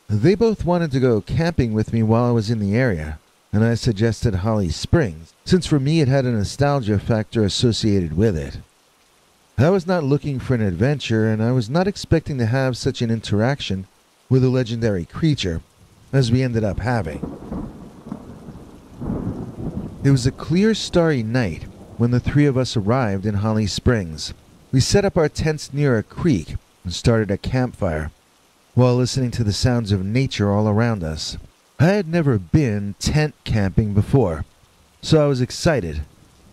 Speaker 2: They both wanted to go camping with me while I was in the area, and I suggested Holly Springs, since for me it had a nostalgia factor associated with it. I was not looking for an adventure, and I was not expecting to have such an interaction with a legendary creature, as we ended up having. It was a clear, starry night when the 3 of us arrived in Holly Springs. We set up our tents near a creek and started a campfire, while listening to the sounds of nature all around us. I had never been tent camping before, so I was excited,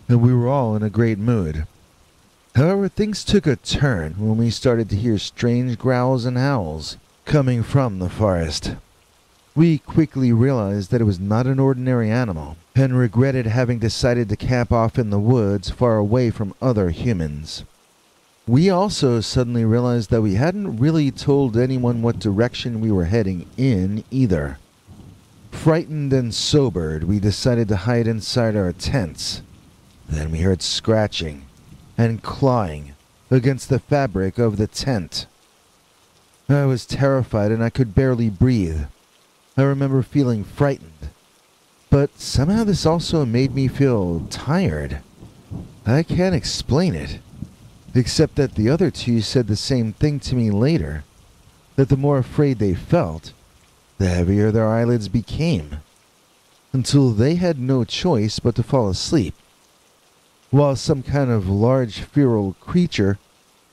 Speaker 2: and we were all in a great mood. However, things took a turn when we started to hear strange growls and howls coming from the forest. We quickly realized that it was not an ordinary animal, and regretted having decided to camp off in the woods far away from other humans. We also suddenly realized that we hadn't really told anyone what direction we were heading in either. Frightened and sobered, we decided to hide inside our tents. Then we heard scratching and clawing against the fabric of the tent. I was terrified and I could barely breathe. I remember feeling frightened, but somehow this also made me feel tired. I can't explain it, except that the other 2 said the same thing to me later, that the more afraid they felt, the heavier their eyelids became, until they had no choice but to fall asleep, while some kind of large feral creature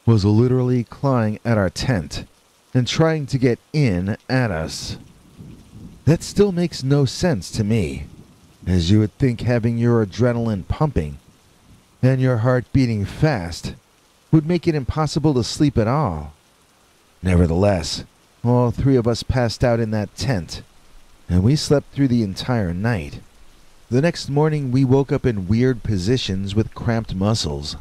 Speaker 2: was literally clawing at our tent and trying to get in at us. That still makes no sense to me, as you would think having your adrenaline pumping and your heart beating fast would make it impossible to sleep at all. Nevertheless, all 3 of us passed out in that tent, and we slept through the entire night. The next morning, we woke up in weird positions with cramped muscles.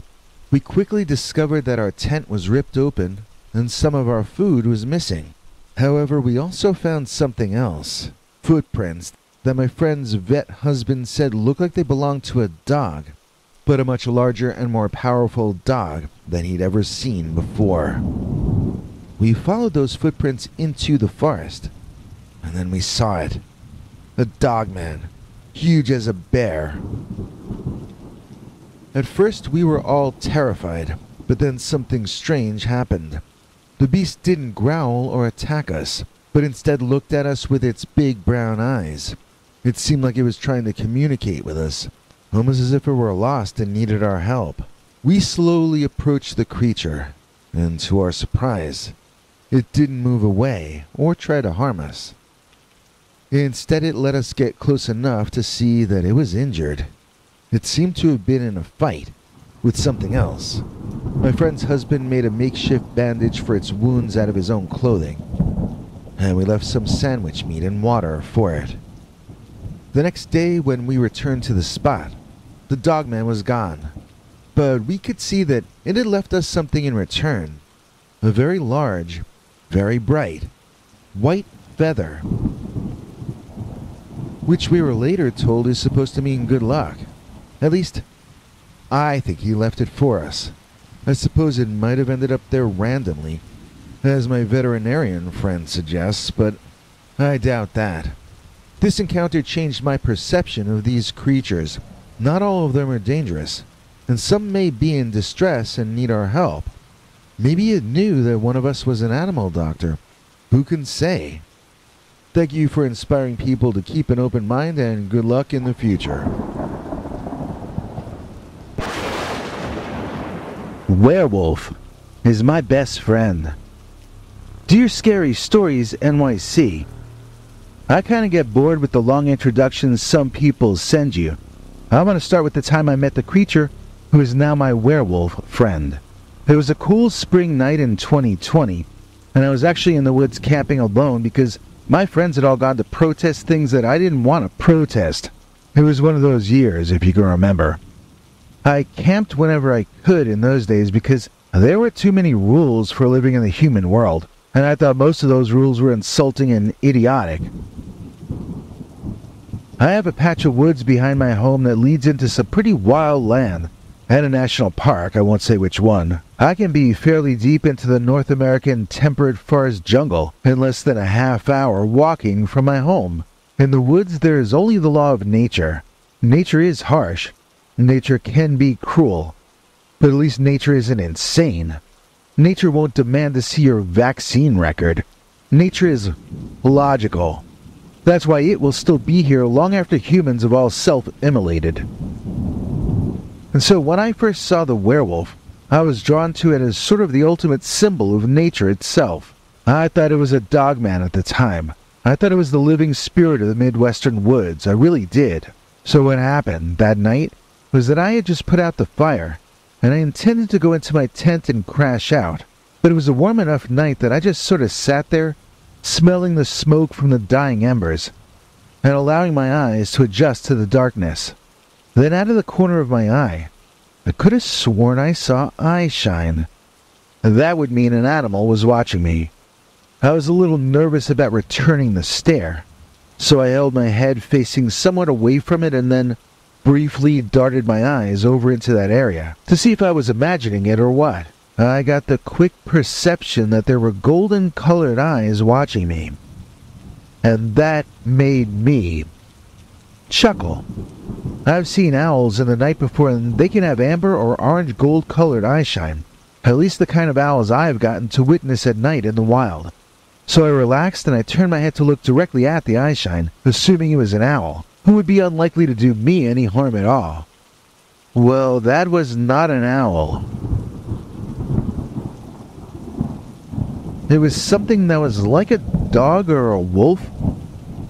Speaker 2: We quickly discovered that our tent was ripped open and some of our food was missing. However, we also found something else. Footprints that my friend's vet husband said looked like they belonged to a dog, but a much larger and more powerful dog than he'd ever seen before. We followed those footprints into the forest, and then we saw it. A dogman, huge as a bear. At first we were all terrified, but then something strange happened. The beast didn't growl or attack us, but instead looked at us with its big brown eyes. It seemed like it was trying to communicate with us, almost as if it were lost and needed our help. We slowly approached the creature, and to our surprise, it didn't move away or try to harm us. Instead, it let us get close enough to see that it was injured. It seemed to have been in a fight with something else. My friend's husband made a makeshift bandage for its wounds out of his own clothing, and we left some sandwich meat and water for it. The next day, when we returned to the spot, the Dogman was gone, but we could see that it had left us something in return. A very large, very bright, white feather, which we were later told is supposed to mean good luck. At least, I think he left it for us. I suppose it might have ended up there randomly, as my veterinarian friend suggests, but I doubt that. This encounter changed my perception of these creatures. Not all of them are dangerous, and some may be in distress and need our help. Maybe it knew that one of us was an animal doctor. Who can say? Thank you for inspiring people to keep an open mind, and good luck in the future. Werewolf is my best friend. Dear Scary Stories NYC, I kind of get bored with the long introductions some people send you. I want to start with the time I met the creature who is now my werewolf friend. It was a cool spring night in 2020, and I was actually in the woods camping alone because my friends had all gone to protest things that I didn't want to protest. It was one of those years, if you can remember. I camped whenever I could in those days because there were too many rules for living in the human world, and I thought most of those rules were insulting and idiotic. I have a patch of woods behind my home that leads into some pretty wild land, and a national park, I won't say which one. I can be fairly deep into the North American temperate forest jungle in less than a half hour walking from my home. In the woods there is only the law of nature. Nature is harsh. Nature can be cruel. But at least nature isn't insane. Nature won't demand to see your vaccine record. Nature is logical. That's why it will still be here long after humans have all self-immolated. And so when I first saw the werewolf, I was drawn to it as sort of the ultimate symbol of nature itself. I thought it was a dogman at the time. I thought it was the living spirit of the Midwestern woods. I really did. So what happened that night was that I had just put out the fire, and I intended to go into my tent and crash out. But it was a warm enough night that I just sort of sat there, smelling the smoke from the dying embers, and allowing my eyes to adjust to the darkness. Then out of the corner of my eye, I could have sworn I saw eye shine. That would mean an animal was watching me. I was a little nervous about returning the stare, so I held my head facing somewhat away from it and then briefly darted my eyes over into that area to see if I was imagining it or what. I got the quick perception that there were golden-colored eyes watching me, and that made me chuckle. I've seen owls in the night before, and they can have amber or orange gold-colored eyeshine, at least the kind of owls I've gotten to witness at night in the wild. So I relaxed and I turned my head to look directly at the eyeshine, assuming it was an owl, who would be unlikely to do me any harm at all. Well, that was not an owl. It was something that was like a dog or a wolf,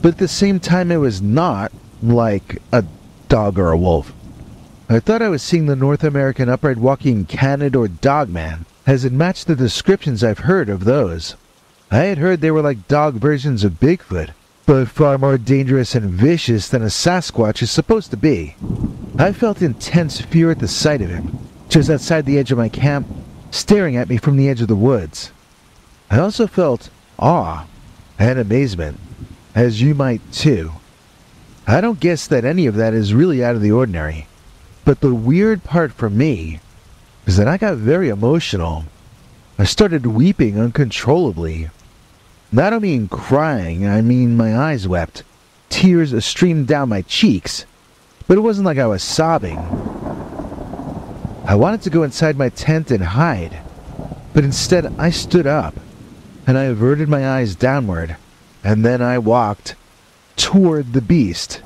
Speaker 2: but at the same time it was not like a dog or a wolf. I thought I was seeing the North American upright walking canid or dogman, as it matched the descriptions I've heard of those. I had heard they were like dog versions of Bigfoot, but far more dangerous and vicious than a Sasquatch is supposed to be. I felt intense fear at the sight of him, just outside the edge of my camp, staring at me from the edge of the woods. I also felt awe and amazement, as you might too. I don't guess that any of that is really out of the ordinary, but the weird part for me is that I got very emotional. I started weeping uncontrollably. And I don't mean crying, I mean my eyes wept. Tears streamed down my cheeks, but it wasn't like I was sobbing. I wanted to go inside my tent and hide, but instead I stood up, and I averted my eyes downward, and then I walked toward the beast.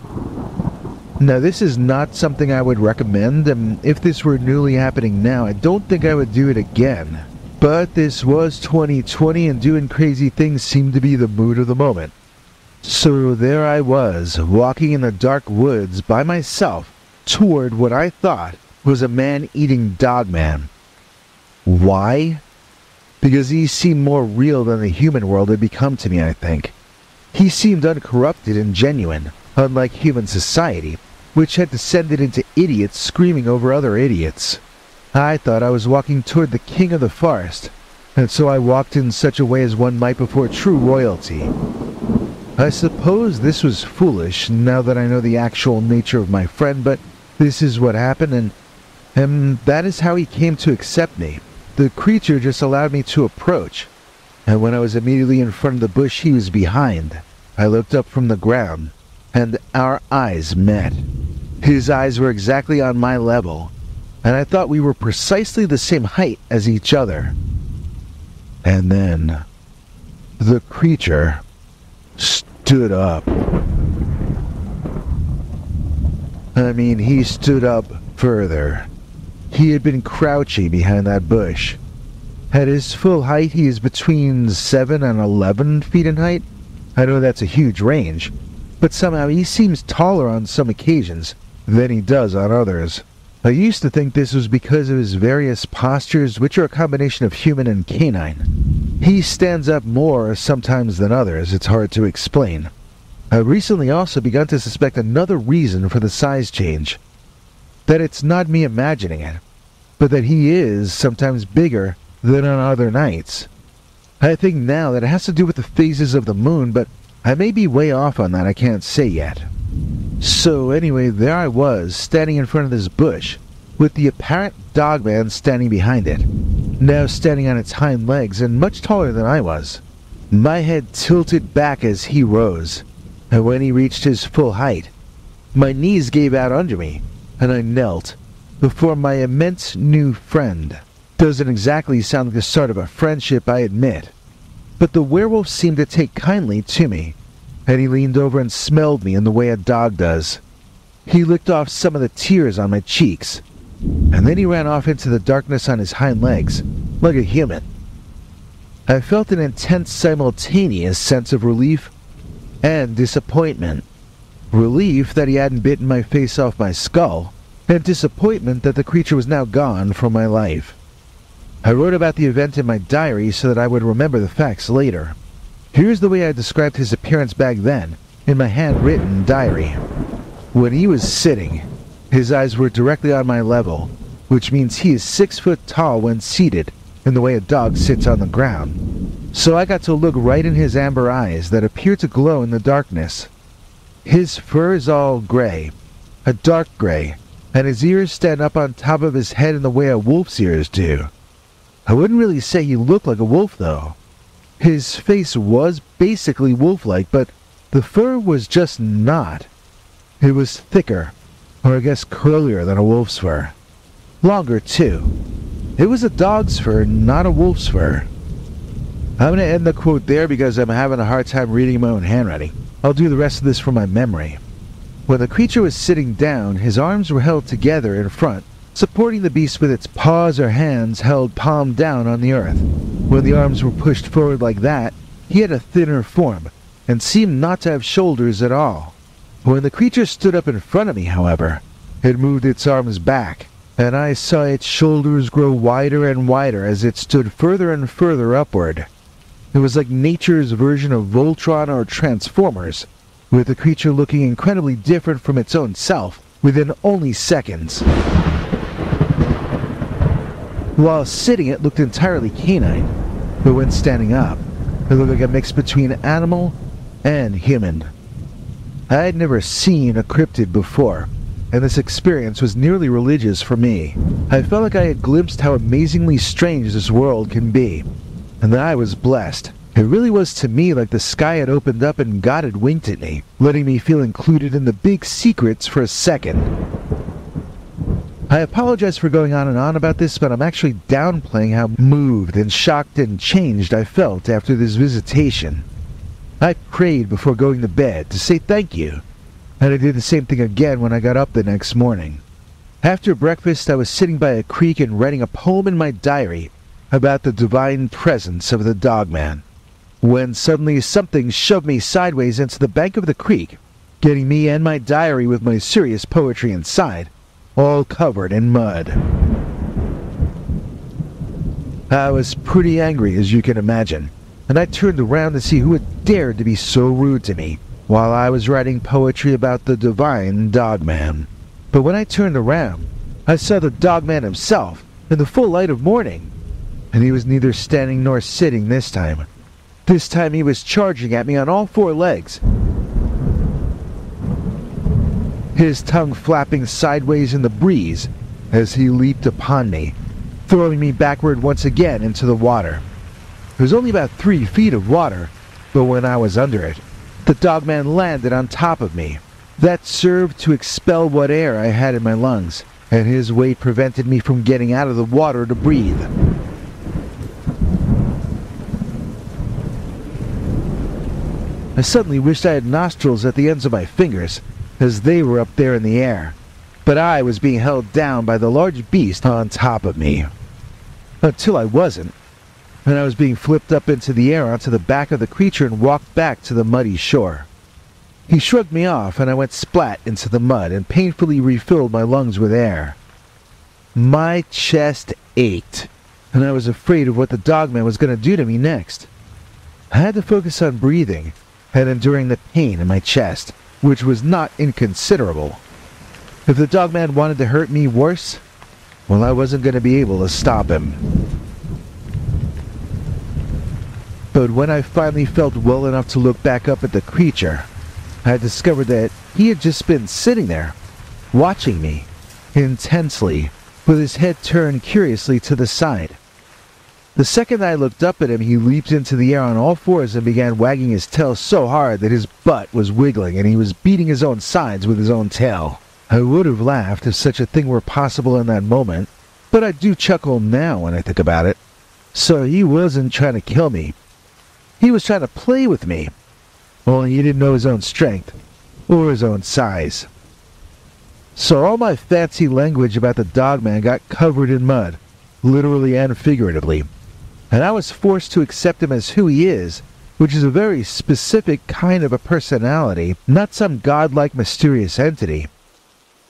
Speaker 2: Now, this is not something I would recommend, and if this were newly happening now, I don't think I would do it again. But this was 2020, and doing crazy things seemed to be the mood of the moment. So there I was, walking in the dark woods by myself toward what I thought was a man-eating Dogman. Why? Because he seemed more real than the human world had become to me, I think. He seemed uncorrupted and genuine, unlike human society, which had descended into idiots screaming over other idiots. I thought I was walking toward the king of the forest, and so I walked in such a way as one might before true royalty. I suppose this was foolish, now that I know the actual nature of my friend, but this is what happened, and that is how he came to accept me. The creature just allowed me to approach, and when I was immediately in front of the bush he was behind, I looked up from the ground, and our eyes met. His eyes were exactly on my level, and I thought we were precisely the same height as each other. And then, the creature stood up. I mean, he stood up further. He had been crouching behind that bush. At his full height, he is between 7 and 11 feet in height. I know that's a huge range, but somehow he seems taller on some occasions than he does on others. I used to think this was because of his various postures, which are a combination of human and canine. He stands up more sometimes than others, it's hard to explain. I've recently also begun to suspect another reason for the size change. That it's not me imagining it, but that he is sometimes bigger than on other nights. I think now that it has to do with the phases of the moon, but I may be way off on that, I can't say yet. So anyway, there I was, standing in front of this bush, with the apparent Dogman standing behind it, now standing on its hind legs and much taller than I was. My head tilted back as he rose, and when he reached his full height, my knees gave out under me, and I knelt before my immense new friend. Doesn't exactly sound like the start of a friendship, I admit, but the werewolf seemed to take kindly to me, and he leaned over and smelled me in the way a dog does. He licked off some of the tears on my cheeks, and then he ran off into the darkness on his hind legs, like a human. I felt an intense simultaneous sense of relief and disappointment. Relief that he hadn't bitten my face off my skull, and disappointment that the creature was now gone from my life. I wrote about the event in my diary so that I would remember the facts later. Here's the way I described his appearance back then, in my handwritten diary. When he was sitting, his eyes were directly on my level, which means he is 6 foot tall when seated, in the way a dog sits on the ground. So I got to look right in his amber eyes that appear to glow in the darkness. His fur is all gray, a dark gray, and his ears stand up on top of his head in the way a wolf's ears do. I wouldn't really say he looked like a wolf, though. His face was basically wolf-like, but the fur was just not. It was thicker, or I guess curlier than a wolf's fur. Longer, too. It was a dog's fur, not a wolf's fur. I'm going to end the quote there because I'm having a hard time reading my own handwriting. I'll do the rest of this from my memory. When the creature was sitting down, his arms were held together in front, supporting the beast with its paws or hands held palm down on the earth. When the arms were pushed forward like that, he had a thinner form, and seemed not to have shoulders at all. When the creature stood up in front of me, however, it moved its arms back, and I saw its shoulders grow wider and wider as it stood further and further upward. It was like nature's version of Voltron or Transformers, with the creature looking incredibly different from its own self within only seconds. While sitting, it looked entirely canine, but when standing up, it looked like a mix between animal and human. I had never seen a cryptid before, and this experience was nearly religious for me. I felt like I had glimpsed how amazingly strange this world can be, and that I was blessed. It really was to me like the sky had opened up and God had winked at me, letting me feel included in the big secrets for a second. I apologize for going on and on about this, but I'm actually downplaying how moved and shocked and changed I felt after this visitation. I prayed before going to bed to say thank you, and I did the same thing again when I got up the next morning. After breakfast, I was sitting by a creek and writing a poem in my diary about the divine presence of the Dogman, when suddenly something shoved me sideways into the bank of the creek, getting me and my diary with my serious poetry inside, all covered in mud. I was pretty angry, as you can imagine, and I turned around to see who had dared to be so rude to me while I was writing poetry about the divine Dogman. But when I turned around, I saw the Dogman himself in the full light of morning, and he was neither standing nor sitting this time. This time he was charging at me on all four legs, his tongue flapping sideways in the breeze as he leaped upon me, throwing me backward once again into the water. It was only about 3 feet of water, but when I was under it, the Dogman landed on top of me. That served to expel what air I had in my lungs, and his weight prevented me from getting out of the water to breathe. I suddenly wished I had nostrils at the ends of my fingers, as they were up there in the air, but I was being held down by the large beast on top of me. Until I wasn't, and I was being flipped up into the air onto the back of the creature and walked back to the muddy shore. He shrugged me off, and I went splat into the mud and painfully refilled my lungs with air. My chest ached, and I was afraid of what the Dogman was going to do to me next. I had to focus on breathing and enduring the pain in my chest, which was not inconsiderable. If the Dogman wanted to hurt me worse, well, I wasn't going to be able to stop him. But when I finally felt well enough to look back up at the creature, I discovered that he had just been sitting there, watching me, intensely, with his head turned curiously to the side. The second I looked up at him, he leaped into the air on all fours and began wagging his tail so hard that his butt was wiggling and he was beating his own sides with his own tail. I would have laughed if such a thing were possible in that moment, but I do chuckle now when I think about it. So he wasn't trying to kill me. He was trying to play with me, only he didn't know his own strength or his own size. So all my fancy language about the Dogman got covered in mud, literally and figuratively, and I was forced to accept him as who he is, which is a very specific kind of a personality, not some godlike mysterious entity.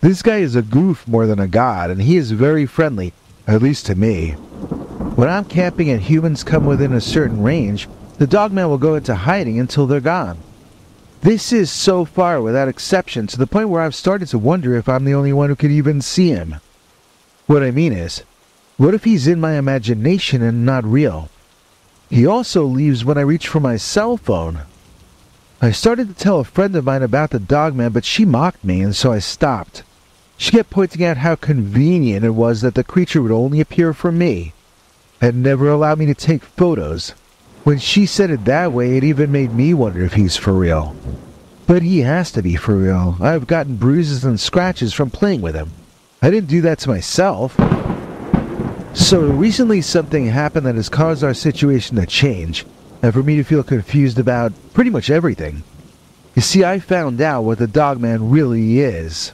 Speaker 2: This guy is a goof more than a god, and he is very friendly, at least to me. When I'm camping and humans come within a certain range, the Dogman will go into hiding until they're gone. This is so far without exception to the point where I've started to wonder if I'm the only one who could even see him. What I mean is, what if he's in my imagination and not real? He also leaves when I reach for my cell phone. I started to tell a friend of mine about the Dogman, but she mocked me, and so I stopped. She kept pointing out how convenient it was that the creature would only appear for me, and never allow me to take photos. When she said it that way, it even made me wonder if he's for real. But he has to be for real. I've gotten bruises and scratches from playing with him. I didn't do that to myself. So recently something happened that has caused our situation to change, and for me to feel confused about pretty much everything. You see, I found out what the Dogman really is.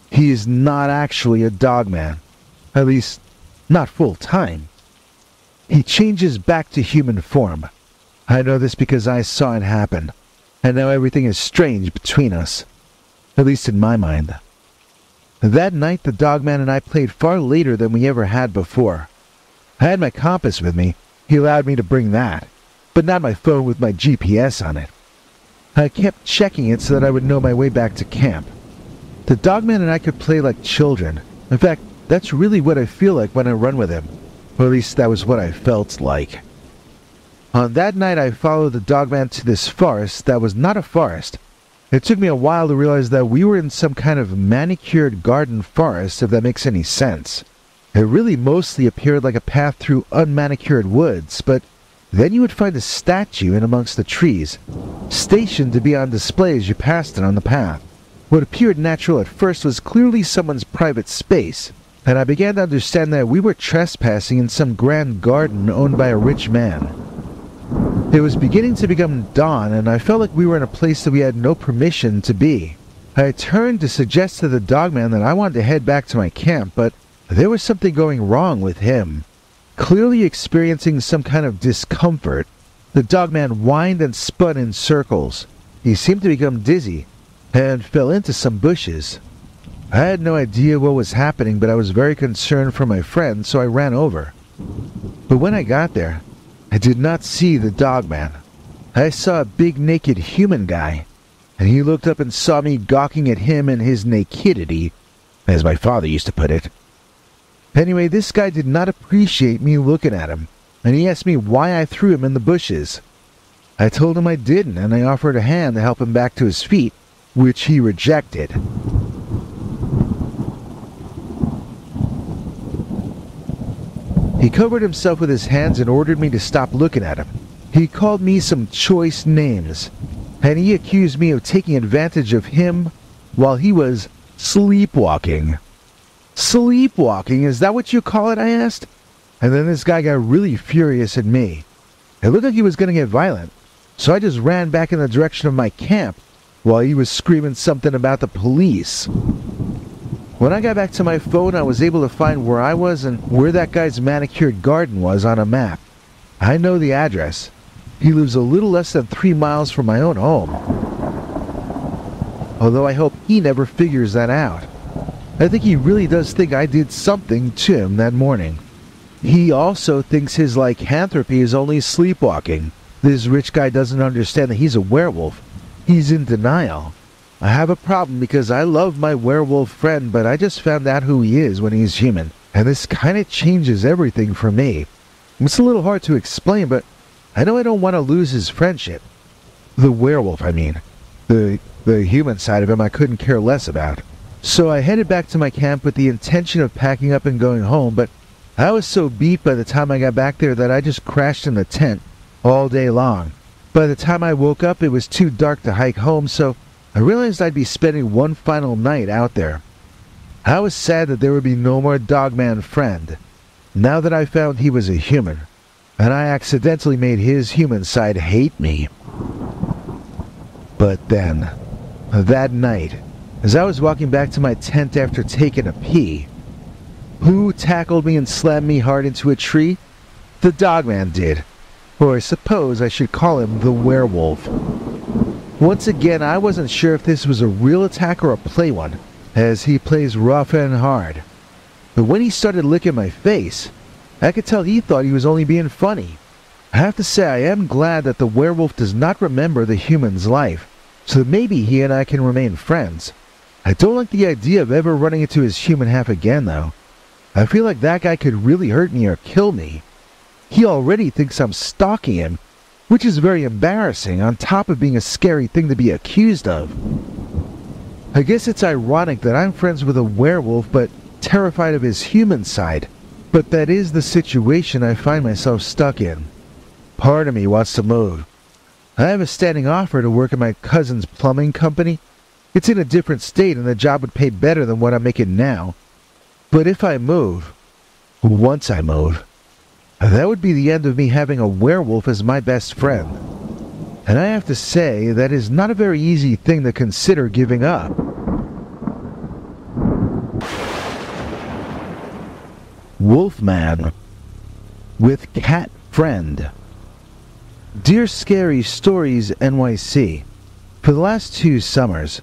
Speaker 2: He is not actually a Dogman. At least, not full-time. He changes back to human form. I know this because I saw it happen, and now everything is strange between us. At least in my mind. That night, the Dogman and I played far later than we ever had before. I had my compass with me. He allowed me to bring that, but not my phone with my GPS on it. I kept checking it so that I would know my way back to camp. The Dogman and I could play like children. In fact, that's really what I feel like when I run with him. Or at least that was what I felt like. On that night, I followed the Dogman to this forest that was not a forest. It took me a while to realize that we were in some kind of manicured garden forest, if that makes any sense. It really mostly appeared like a path through unmanicured woods, but then you would find a statue in amongst the trees, stationed to be on display as you passed it on the path. What appeared natural at first was clearly someone's private space, and I began to understand that we were trespassing in some grand garden owned by a rich man. It was beginning to become dawn, and I felt like we were in a place that we had no permission to be. I turned to suggest to the Dogman that I wanted to head back to my camp, but there was something going wrong with him. Clearly experiencing some kind of discomfort, the Dogman whined and spun in circles. He seemed to become dizzy and fell into some bushes. I had no idea what was happening, but I was very concerned for my friend, so I ran over. But when I got there, I did not see the Dogman. I saw a big naked human guy, and he looked up and saw me gawking at him and his nakedity, as my father used to put it. Anyway, this guy did not appreciate me looking at him, and he asked me why I threw him in the bushes. I told him I didn't, and I offered a hand to help him back to his feet, which he rejected. He covered himself with his hands and ordered me to stop looking at him. He called me some choice names, and he accused me of taking advantage of him while he was sleepwalking. Sleepwalking, is that what you call it? I asked. And then this guy got really furious at me. It looked like he was going to get violent, so I just ran back in the direction of my camp while he was screaming something about the police. When I got back to my phone, I was able to find where I was and where that guy's manicured garden was on a map. I know the address. He lives a little less than 3 miles from my own home. Although I hope he never figures that out. I think he really does think I did something to him that morning. He also thinks his lycanthropy is only sleepwalking. This rich guy doesn't understand that he's a werewolf. He's in denial. I have a problem because I love my werewolf friend, but I just found out who he is when he's human. And this kind of changes everything for me. It's a little hard to explain, but I know I don't want to lose his friendship. The werewolf, I mean. The human side of him I couldn't care less about. So I headed back to my camp with the intention of packing up and going home, but I was so beat by the time I got back there that I just crashed in the tent all day long. By the time I woke up, it was too dark to hike home, so I realized I'd be spending one final night out there. I was sad that there would be no more Dogman friend, now that I found he was a human, and I accidentally made his human side hate me. But then, that night, as I was walking back to my tent after taking a pee, who tackled me and slammed me hard into a tree? The Dogman did. Or I suppose I should call him the werewolf. Once again, I wasn't sure if this was a real attack or a play one, as he plays rough and hard. But when he started licking my face, I could tell he thought he was only being funny. I have to say I am glad that the werewolf does not remember the human's life, so maybe he and I can remain friends. I don't like the idea of ever running into his human half again, though. I feel like that guy could really hurt me or kill me. He already thinks I'm stalking him, which is very embarrassing, on top of being a scary thing to be accused of. I guess it's ironic that I'm friends with a werewolf but terrified of his human side, but that is the situation I find myself stuck in. Part of me wants to move. I have a standing offer to work at my cousin's plumbing company. It's in a different state and the job would pay better than what I'm making now. But if I move, once I move, that would be the end of me having a werewolf as my best friend. And I have to say, that is not a very easy thing to consider giving up. Wolfman with Cat Friend. Dear Scary Stories NYC, for the last 2 summers,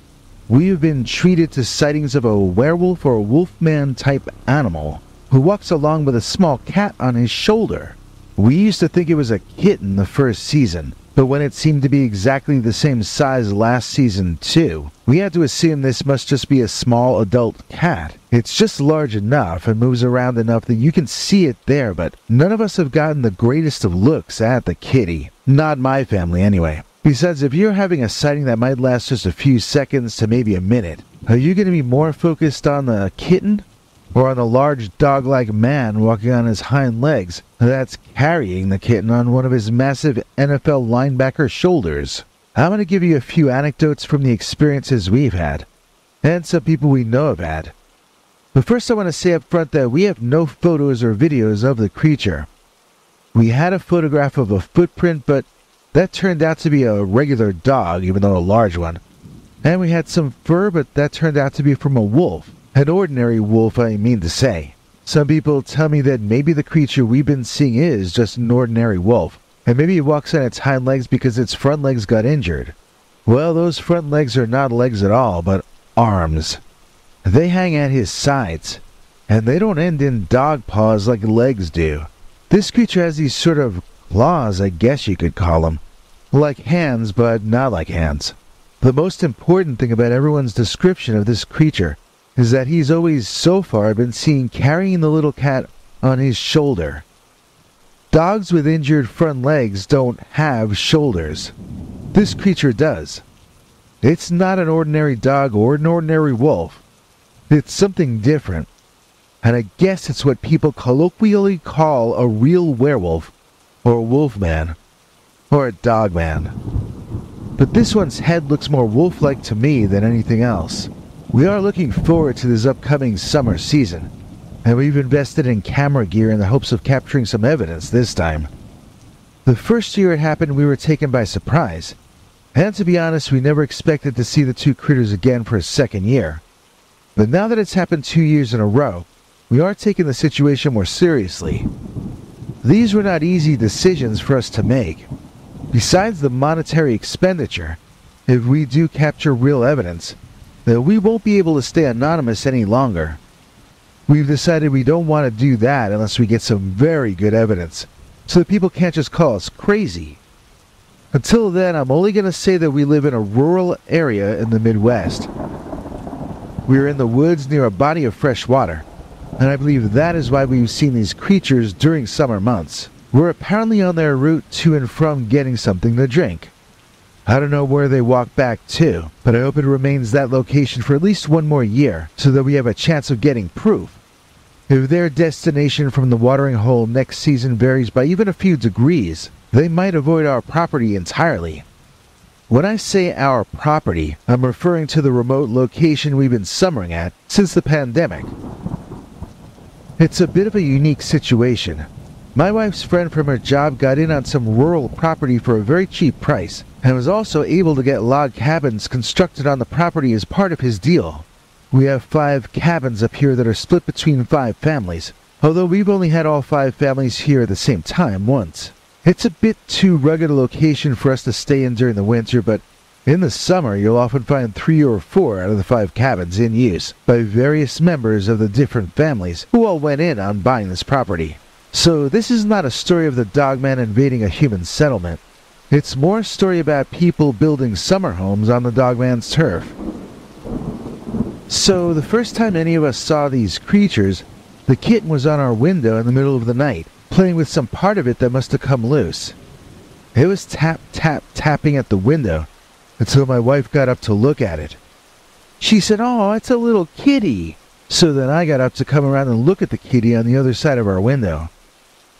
Speaker 2: we have been treated to sightings of a werewolf or wolfman type animal who walks along with a small cat on his shoulder. We used to think it was a kitten the first season, but when it seemed to be exactly the same size last season too, we had to assume this must just be a small adult cat. It's just large enough and moves around enough that you can see it there, but none of us have gotten the greatest of looks at the kitty. Not my family anyway. Besides, if you're having a sighting that might last just a few seconds to maybe a minute, are you going to be more focused on the kitten or on the large dog-like man walking on his hind legs that's carrying the kitten on one of his massive NFL linebacker shoulders? I'm going to give you a few anecdotes from the experiences we've had, and some people we know have had. But first I want to say up front that we have no photos or videos of the creature. We had a photograph of a footprint, but that turned out to be a regular dog, even though a large one. And we had some fur, but that turned out to be from a wolf. An ordinary wolf, I mean to say. Some people tell me that maybe the creature we've been seeing is just an ordinary wolf, and maybe it walks on its hind legs because its front legs got injured. Well, those front legs are not legs at all, but arms. They hang at his sides, and they don't end in dog paws like legs do. This creature has these sort of claws, I guess you could call them. Like hands, but not like hands. The most important thing about everyone's description of this creature is that he's always so far been seen carrying the little cat on his shoulder. Dogs with injured front legs don't have shoulders. This creature does. It's not an ordinary dog or an ordinary wolf. It's something different. And I guess it's what people colloquially call a real werewolf, or a wolfman, or a dogman. But this one's head looks more wolf-like to me than anything else. We are looking forward to this upcoming summer season, and we've invested in camera gear in the hopes of capturing some evidence this time. The first year it happened, we were taken by surprise, and to be honest, we never expected to see the two critters again for a second year. But now that it's happened 2 years in a row, we are taking the situation more seriously. These were not easy decisions for us to make. Besides the monetary expenditure, if we do capture real evidence, then we won't be able to stay anonymous any longer. We've decided we don't want to do that unless we get some very good evidence, so that people can't just call us crazy. Until then, I'm only going to say that we live in a rural area in the Midwest. We are in the woods near a body of fresh water, and I believe that is why we've seen these creatures during summer months. We're apparently on their route to and from getting something to drink. I don't know where they walk back to, but I hope it remains that location for at least one more year, so that we have a chance of getting proof. If their destination from the watering hole next season varies by even a few degrees, they might avoid our property entirely. When I say our property, I'm referring to the remote location we've been summering at since the pandemic. It's a bit of a unique situation. My wife's friend from her job got in on some rural property for a very cheap price, and was also able to get log cabins constructed on the property as part of his deal. We have 5 cabins up here that are split between 5 families, although we've only had all 5 families here at the same time once. It's a bit too rugged a location for us to stay in during the winter, but in the summer you'll often find 3 or 4 out of the 5 cabins in use by various members of the different families who all went in on buying this property. So this is not a story of the Dogman invading a human settlement. It's more a story about people building summer homes on the Dogman's turf. So the first time any of us saw these creatures, the kitten was on our window in the middle of the night, playing with some part of it that must have come loose. It was tap, tap, tapping at the window until my wife got up to look at it. She said, "Oh, it's a little kitty." So then I got up to come around and look at the kitty on the other side of our window.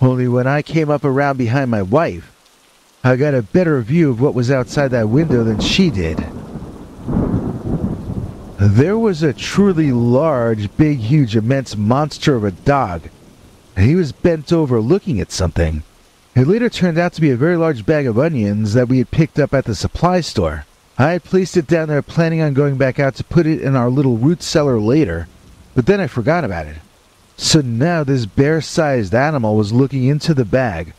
Speaker 2: Only when I came up around behind my wife, I got a better view of what was outside that window than she did. There was a truly large, big, huge, immense monster of a dog. He was bent over looking at something. It later turned out to be a very large bag of onions that we had picked up at the supply store. I had placed it down there planning on going back out to put it in our little root cellar later, but then I forgot about it. So now this bear-sized animal was looking into the bag,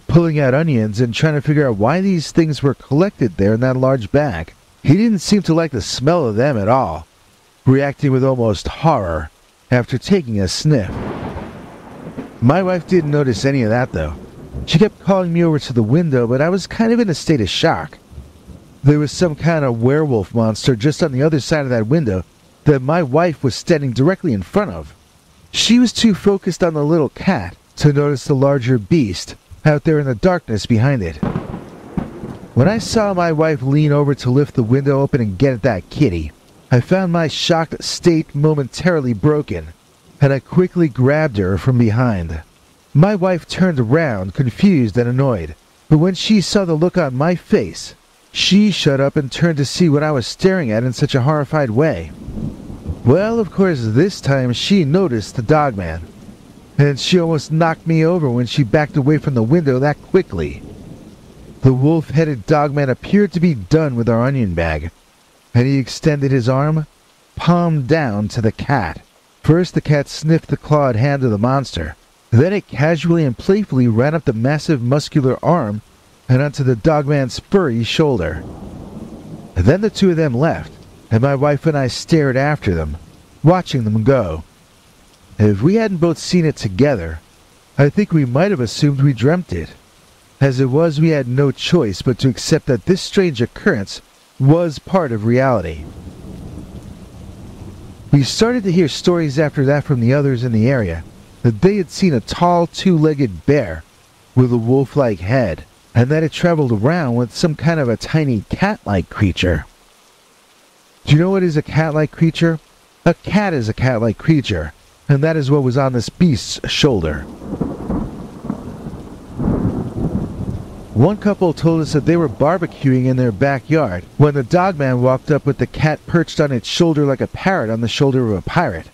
Speaker 2: pulling out onions and trying to figure out why these things were collected there in that large bag. He didn't seem to like the smell of them at all, reacting with almost horror after taking a sniff. My wife didn't notice any of that though. She kept calling me over to the window, but I was kind of in a state of shock. There was some kind of werewolf monster just on the other side of that window that my wife was standing directly in front of. She was too focused on the little cat to notice the larger beast out there in the darkness behind it. When I saw my wife lean over to lift the window open and get at that kitty, I found my shocked state momentarily broken, and I quickly grabbed her from behind. My wife turned around, confused and annoyed, but when she saw the look on my face, she shut up and turned to see what I was staring at in such a horrified way. Well, of course, this time she noticed the Dogman, and she almost knocked me over when she backed away from the window that quickly. The wolf-headed Dogman appeared to be done with our onion bag, and he extended his arm, palm down, to the cat. First, the cat sniffed the clawed hand of the monster. Then it casually and playfully ran up the massive muscular arm and onto the Dogman's furry shoulder. Then the two of them left, and my wife and I stared after them, watching them go. If we hadn't both seen it together, I think we might have assumed we dreamt it. As it was, we had no choice but to accept that this strange occurrence was part of reality. We started to hear stories after that from the others in the area, that they had seen a tall two-legged bear with a wolf-like head, and that it traveled around with some kind of a tiny cat-like creature. Do you know what is a cat-like creature? A cat is a cat-like creature, and that is what was on this beast's shoulder. One couple told us that they were barbecuing in their backyard when the Dogman walked up with the cat perched on its shoulder like a parrot on the shoulder of a pirate.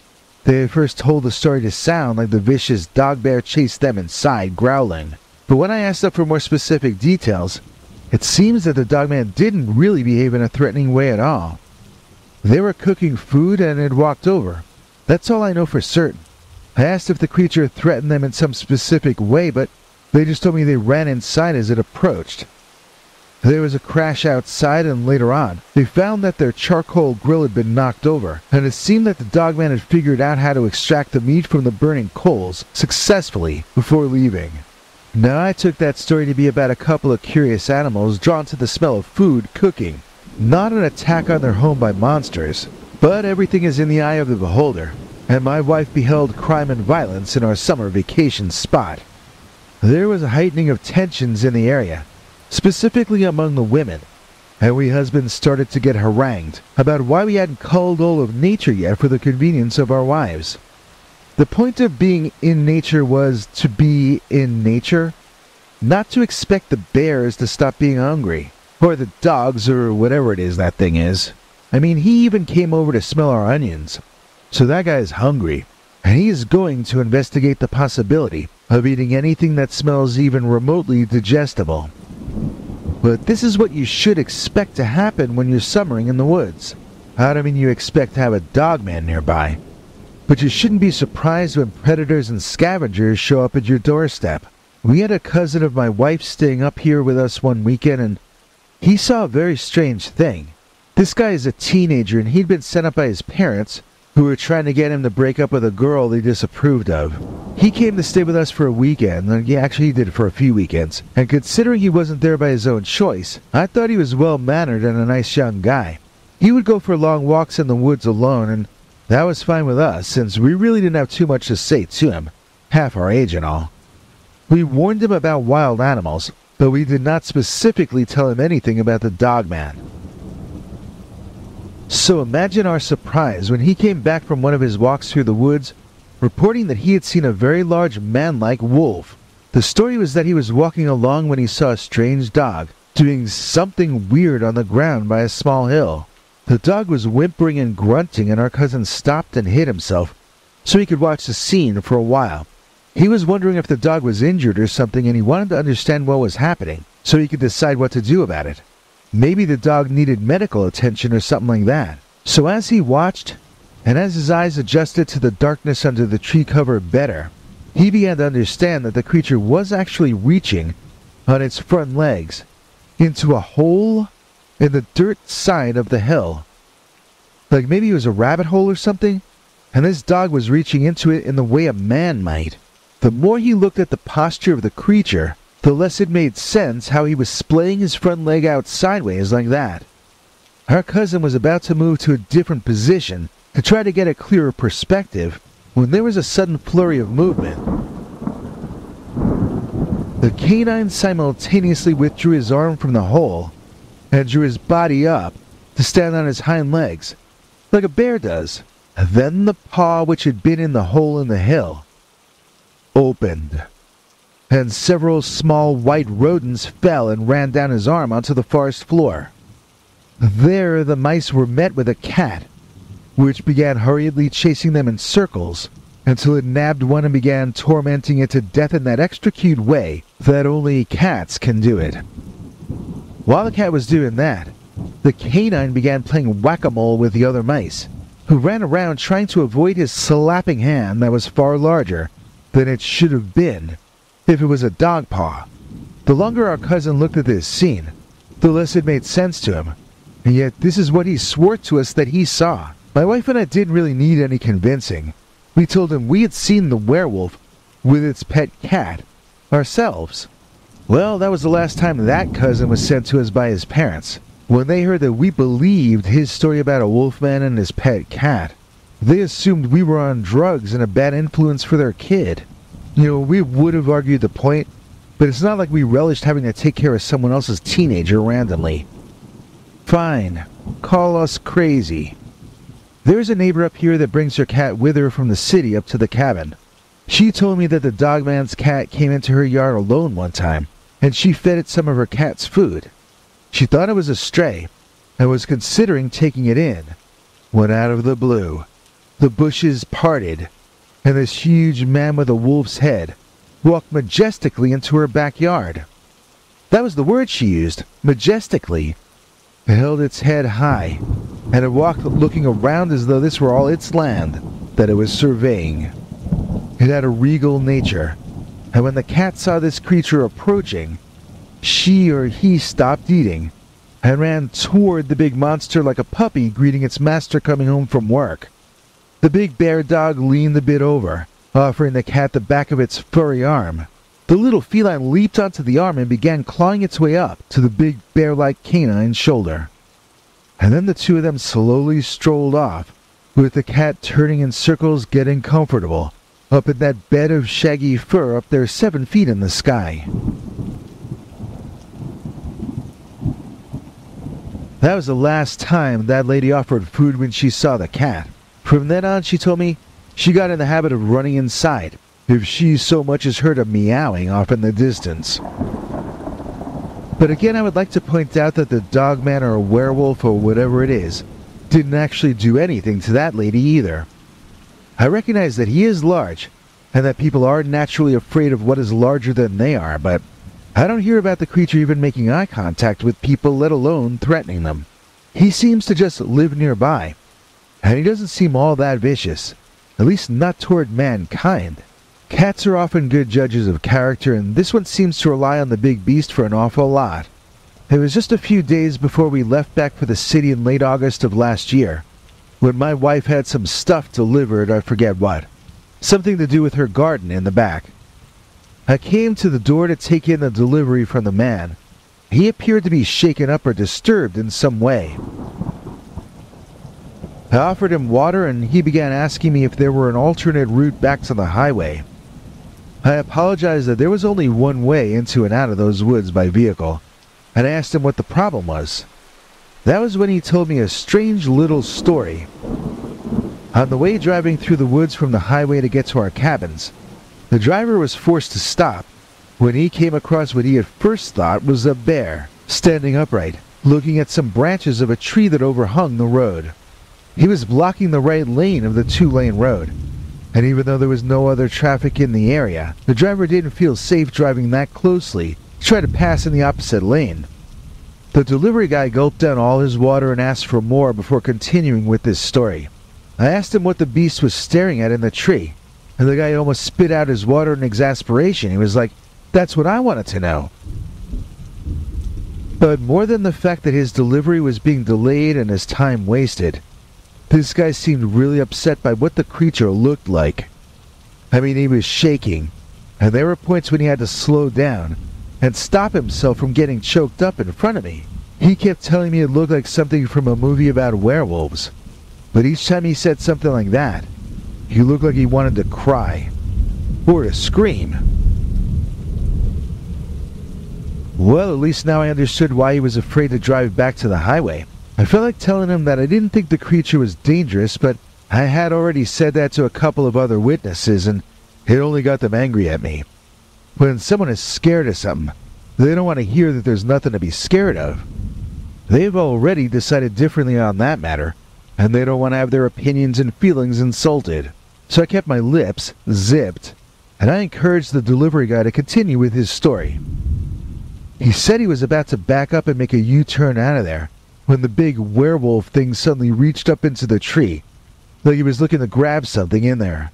Speaker 2: They had first told the story to sound like the vicious dog bear chased them inside, growling. But when I asked them for more specific details, it seems that the Dogman didn't really behave in a threatening way at all. They were cooking food and had walked over. That's all I know for certain. I asked if the creature threatened them in some specific way, but they just told me they ran inside as it approached. There was a crash outside, and later on, they found that their charcoal grill had been knocked over, and it seemed that the Dogman had figured out how to extract the meat from the burning coals successfully before leaving. Now, I took that story to be about a couple of curious animals drawn to the smell of food cooking, not an attack on their home by monsters, but everything is in the eye of the beholder, and my wife beheld crime and violence in our summer vacation spot. There was a heightening of tensions in the area, specifically among the women, and we husbands started to get harangued about why we hadn't culled all of nature yet for the convenience of our wives. The point of being in nature was to be in nature, not to expect the bears to stop being hungry, or the dogs, or whatever it is that thing is. I mean, he even came over to smell our onions, so that guy is hungry, and he is going to investigate the possibility of eating anything that smells even remotely digestible. But this is what you should expect to happen when you're summering in the woods. I don't mean you expect to have a Dogman nearby, but you shouldn't be surprised when predators and scavengers show up at your doorstep. We had a cousin of my wife's staying up here with us one weekend, and he saw a very strange thing. This guy is a teenager, and he'd been sent up by his parents, who were trying to get him to break up with a girl they disapproved of. He came to stay with us for a weekend, and actually he did it for a few weekends, and considering he wasn't there by his own choice, I thought he was well-mannered and a nice young guy. He would go for long walks in the woods alone, and that was fine with us, since we really didn't have too much to say to him, half our age and all. We warned him about wild animals, but we did not specifically tell him anything about the Dogman. So imagine our surprise when he came back from one of his walks through the woods, reporting that he had seen a very large man-like wolf. The story was that he was walking along when he saw a strange dog doing something weird on the ground by a small hill. The dog was whimpering and grunting, and our cousin stopped and hid himself so he could watch the scene for a while. He was wondering if the dog was injured or something, and he wanted to understand what was happening so he could decide what to do about it. Maybe the dog needed medical attention or something like that. So as he watched, and as his eyes adjusted to the darkness under the tree cover better, he began to understand that the creature was actually reaching on its front legs into a hole in the dirt side of the hill. Like maybe it was a rabbit hole or something, and this dog was reaching into it in the way a man might. The more he looked at the posture of the creature, the less it made sense how he was splaying his front leg out sideways like that. Our cousin was about to move to a different position to try to get a clearer perspective when there was a sudden flurry of movement. The canine simultaneously withdrew his arm from the hole and drew his body up to stand on his hind legs, like a bear does. Then the paw which had been in the hole in the hill opened, and several small white rodents fell and ran down his arm onto the forest floor. There the mice were met with a cat, which began hurriedly chasing them in circles until it nabbed one and began tormenting it to death in that extra cute way that only cats can do it. While the cat was doing that, the canine began playing whack-a-mole with the other mice, who ran around trying to avoid his slapping hand that was far larger than it should have been if it was a dog paw. The longer our cousin looked at this scene, the less it made sense to him, and yet this is what he swore to us that he saw. My wife and I didn't really need any convincing. We told him we had seen the werewolf with its pet cat ourselves. Well, that was the last time that cousin was sent to us by his parents. When they heard that we believed his story about a wolfman and his pet cat, they assumed we were on drugs and a bad influence for their kid. We would have argued the point, but it's not like we relished having to take care of someone else's teenager randomly. Fine, call us crazy. There's a neighbor up here that brings her cat with her from the city up to the cabin. She told me that the Dogman's cat came into her yard alone one time, and she fed it some of her cat's food. She thought it was a stray, and was considering taking it in, when out of the blue, the bushes parted, and this huge man with a wolf's head walked majestically into her backyard. That was the word she used, majestically. It held its head high, and it walked looking around as though this were all its land that it was surveying. It had a regal nature, and when the cat saw this creature approaching, she or he stopped eating and ran toward the big monster like a puppy greeting its master coming home from work. The big bear dog leaned a bit over, offering the cat the back of its furry arm. The little feline leaped onto the arm and began clawing its way up to the big bear-like canine's shoulder. And then the two of them slowly strolled off, with the cat turning in circles getting comfortable, up in that bed of shaggy fur up there 7 feet in the sky. That was the last time that lady offered food when she saw the cat. From then on, she told me, she got in the habit of running inside if she so much as heard a meowing off in the distance. But again, I would like to point out that the Dogman or werewolf or whatever it is didn't actually do anything to that lady either. I recognize that he is large, and that people are naturally afraid of what is larger than they are, but I don't hear about the creature even making eye contact with people, let alone threatening them. He seems to just live nearby, and he doesn't seem all that vicious, at least not toward mankind. Cats are often good judges of character, and this one seems to rely on the big beast for an awful lot. It was just a few days before we left back for the city in late August of last year, when my wife had some stuff delivered, I forget what. Something to do with her garden in the back. I came to the door to take in the delivery from the man. He appeared to be shaken up or disturbed in some way. I offered him water, and he began asking me if there were an alternate route back to the highway. I apologized that there was only one way into and out of those woods by vehicle, and I asked him what the problem was. That was when he told me a strange little story. On the way driving through the woods from the highway to get to our cabins, the driver was forced to stop when he came across what he at first thought was a bear, standing upright, looking at some branches of a tree that overhung the road. He was blocking the right lane of the 2-lane road, and even though there was no other traffic in the area, the driver didn't feel safe driving that closely to try to pass in the opposite lane. The delivery guy gulped down all his water and asked for more before continuing with this story. I asked him what the beast was staring at in the tree, and the guy almost spit out his water in exasperation. He was like, "That's what I wanted to know." But more than the fact that his delivery was being delayed and his time wasted, this guy seemed really upset by what the creature looked like. I mean, he was shaking, and there were points when he had to slow down and stop himself from getting choked up in front of me. He kept telling me it looked like something from a movie about werewolves, but each time he said something like that, he looked like he wanted to cry, or to scream. Well, at least now I understood why he was afraid to drive back to the highway. I felt like telling him that I didn't think the creature was dangerous, but I had already said that to a couple of other witnesses, and it only got them angry at me. When someone is scared of something, they don't want to hear that there's nothing to be scared of. They've already decided differently on that matter, and they don't want to have their opinions and feelings insulted. So I kept my lips zipped, and I encouraged the delivery guy to continue with his story. He said he was about to back up and make a U-turn out of there when the big werewolf thing suddenly reached up into the tree, like he was looking to grab something in there.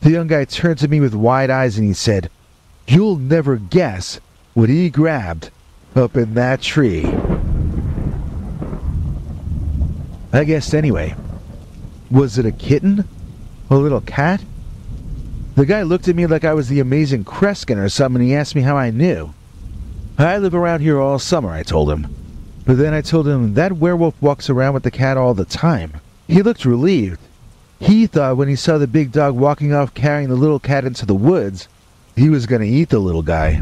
Speaker 2: The young guy turned to me with wide eyes and he said, "You'll never guess what he grabbed up in that tree." I guessed anyway. Was it a kitten? A little cat? The guy looked at me like I was the amazing Kreskin or something and he asked me how I knew. "I live around here all summer," I told him. But then I told him that werewolf walks around with the cat all the time. He looked relieved. He thought when he saw the big dog walking off carrying the little cat into the woods, he was going to eat the little guy.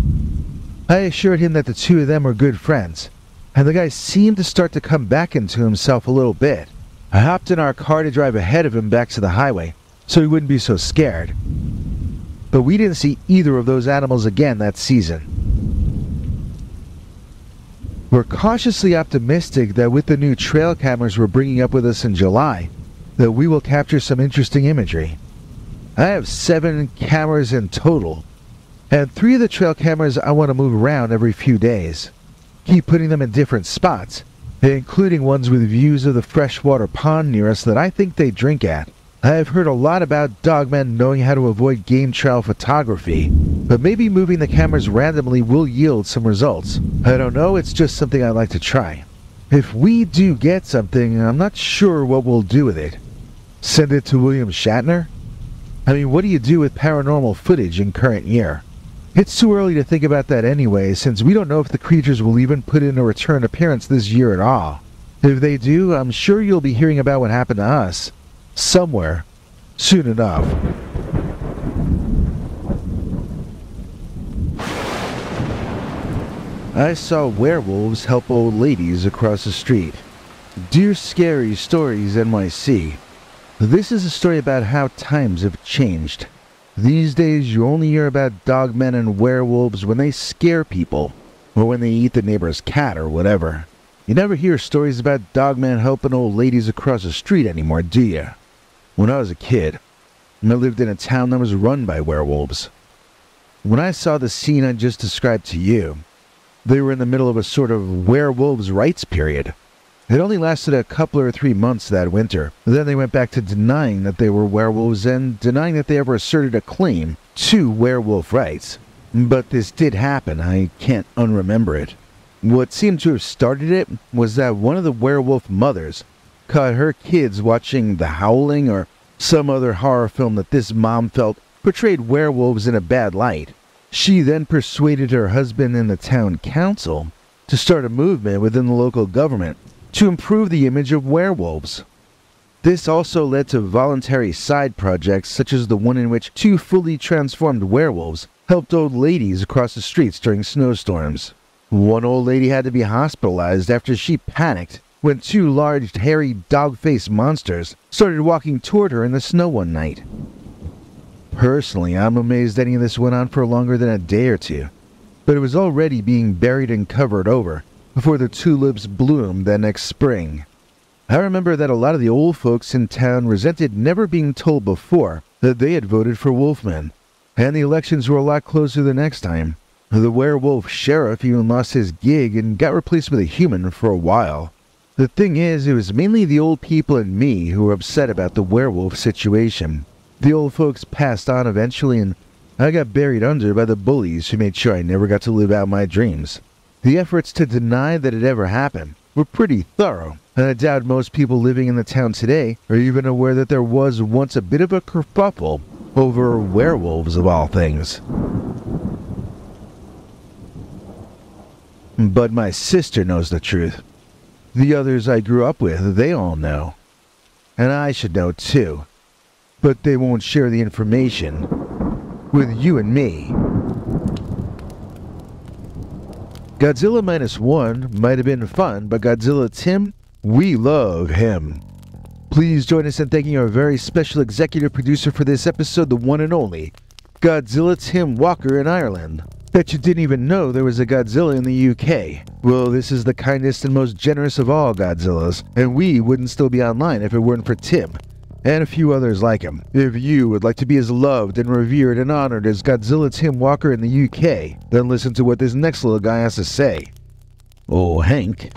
Speaker 2: I assured him that the two of them were good friends, and the guy seemed to start to come back into himself a little bit. I hopped in our car to drive ahead of him back to the highway, so he wouldn't be so scared. But we didn't see either of those animals again that season. We're cautiously optimistic that with the new trail cameras we're bringing up with us in July, that we will capture some interesting imagery. I have 7 cameras in total, and 3 of the trail cameras I want to move around every few days. Keep putting them in different spots, including ones with views of the freshwater pond near us that I think they drink at. I have heard a lot about dogmen knowing how to avoid game trail photography, but maybe moving the cameras randomly will yield some results. I don't know, it's just something I'd like to try. If we do get something, I'm not sure what we'll do with it. Send it to William Shatner? I mean, what do you do with paranormal footage in current year? It's too early to think about that anyway, since we don't know if the creatures will even put in a return appearance this year at all. If they do, I'm sure you'll be hearing about what happened to us somewhere soon enough. I saw werewolves help old ladies across the street. Dear Scary Stories NYC. This is a story about how times have changed. These days you only hear about dogmen and werewolves when they scare people, or when they eat the neighbor's cat or whatever. You never hear stories about dogmen helping old ladies across the street anymore, do you? When I was a kid, I lived in a town that was run by werewolves. When I saw the scene I just described to you, they were in the middle of a sort of werewolves' rights period. It only lasted a couple or 3 months that winter. Then they went back to denying that they were werewolves and denying that they ever asserted a claim to werewolf rights. But this did happen. I can't unremember it. What seemed to have started it was that one of the werewolf mothers caught her kids watching The Howling or some other horror film that this mom felt portrayed werewolves in a bad light. She then persuaded her husband and the town council to start a movement within the local government to improve the image of werewolves. This also led to voluntary side projects such as the one in which 2 fully transformed werewolves helped old ladies across the streets during snowstorms. One old lady had to be hospitalized after she panicked when 2 large hairy dog-faced monsters started walking toward her in the snow one night. Personally, I'm amazed any of this went on for longer than a day or 2, but it was already being buried and covered over before the tulips bloomed that next spring. I remember that a lot of the old folks in town resented never being told before that they had voted for wolfmen, and the elections were a lot closer the next time. The werewolf sheriff even lost his gig and got replaced with a human for a while. The thing is, it was mainly the old people and me who were upset about the werewolf situation. The old folks passed on eventually, and I got buried under by the bullies who made sure I never got to live out my dreams. The efforts to deny that it ever happened were pretty thorough, and I doubt most people living in the town today are even aware that there was once a bit of a kerfuffle over werewolves of all things. But my sister knows the truth. The others I grew up with, they all know. And I should know too. But they won't share the information with you and me. Godzilla -1 might have been fun, but Godzilla Tim, we love him. Please join us in thanking our very special executive producer for this episode, the one and only Godzilla Tim Walker in Ireland. Bet you didn't even know there was a Godzilla in the UK. Well, this is the kindest and most generous of all Godzillas, and we wouldn't still be online if it weren't for Tim, and a few others like him. If you would like to be as loved and revered and honored as Godzilla Tim Walker in the UK, then listen to what this next little guy has to say. Oh, Hank.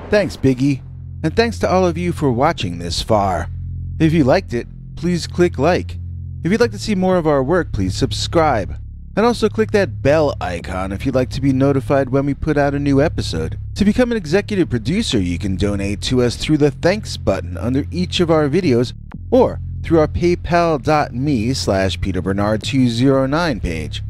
Speaker 2: Thanks, Biggie, and thanks to all of you for watching this far. If you liked it, please click like. If you'd like to see more of our work, please subscribe. And also click that bell icon if you'd like to be notified when we put out a new episode. To become an executive producer, you can donate to us through the thanks button under each of our videos or through our paypal.me/PeterBernard209 page.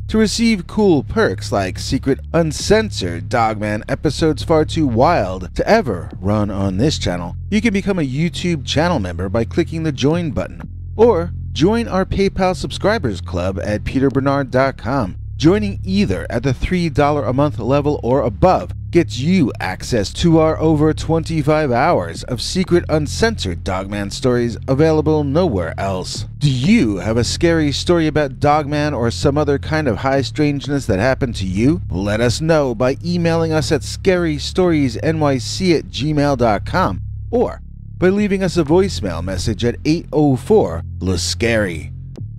Speaker 2: To receive cool perks like secret uncensored Dogman episodes far too wild to ever run on this channel, you can become a YouTube channel member by clicking the join button, or join our PayPal subscribers club at peterbernard.com. Joining either at the $3 a month level or above gets you access to our over 25 hours of secret uncensored Dogman stories available nowhere else. Do you have a scary story about Dogman or some other kind of high strangeness that happened to you? Let us know by emailing us at scarystoriesnyc@gmail.com or by leaving us a voicemail message at 804-LA-SCARY.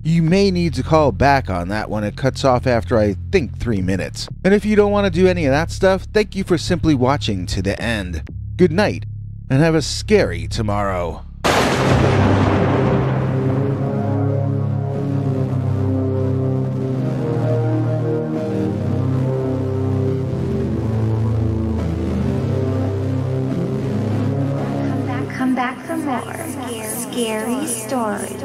Speaker 2: You may need to call back on that one. It cuts off after, I think, 3 minutes. And if you don't want to do any of that stuff, thank you for simply watching to the end. Good night, and have a scary tomorrow.
Speaker 5: Come back for more scary stories.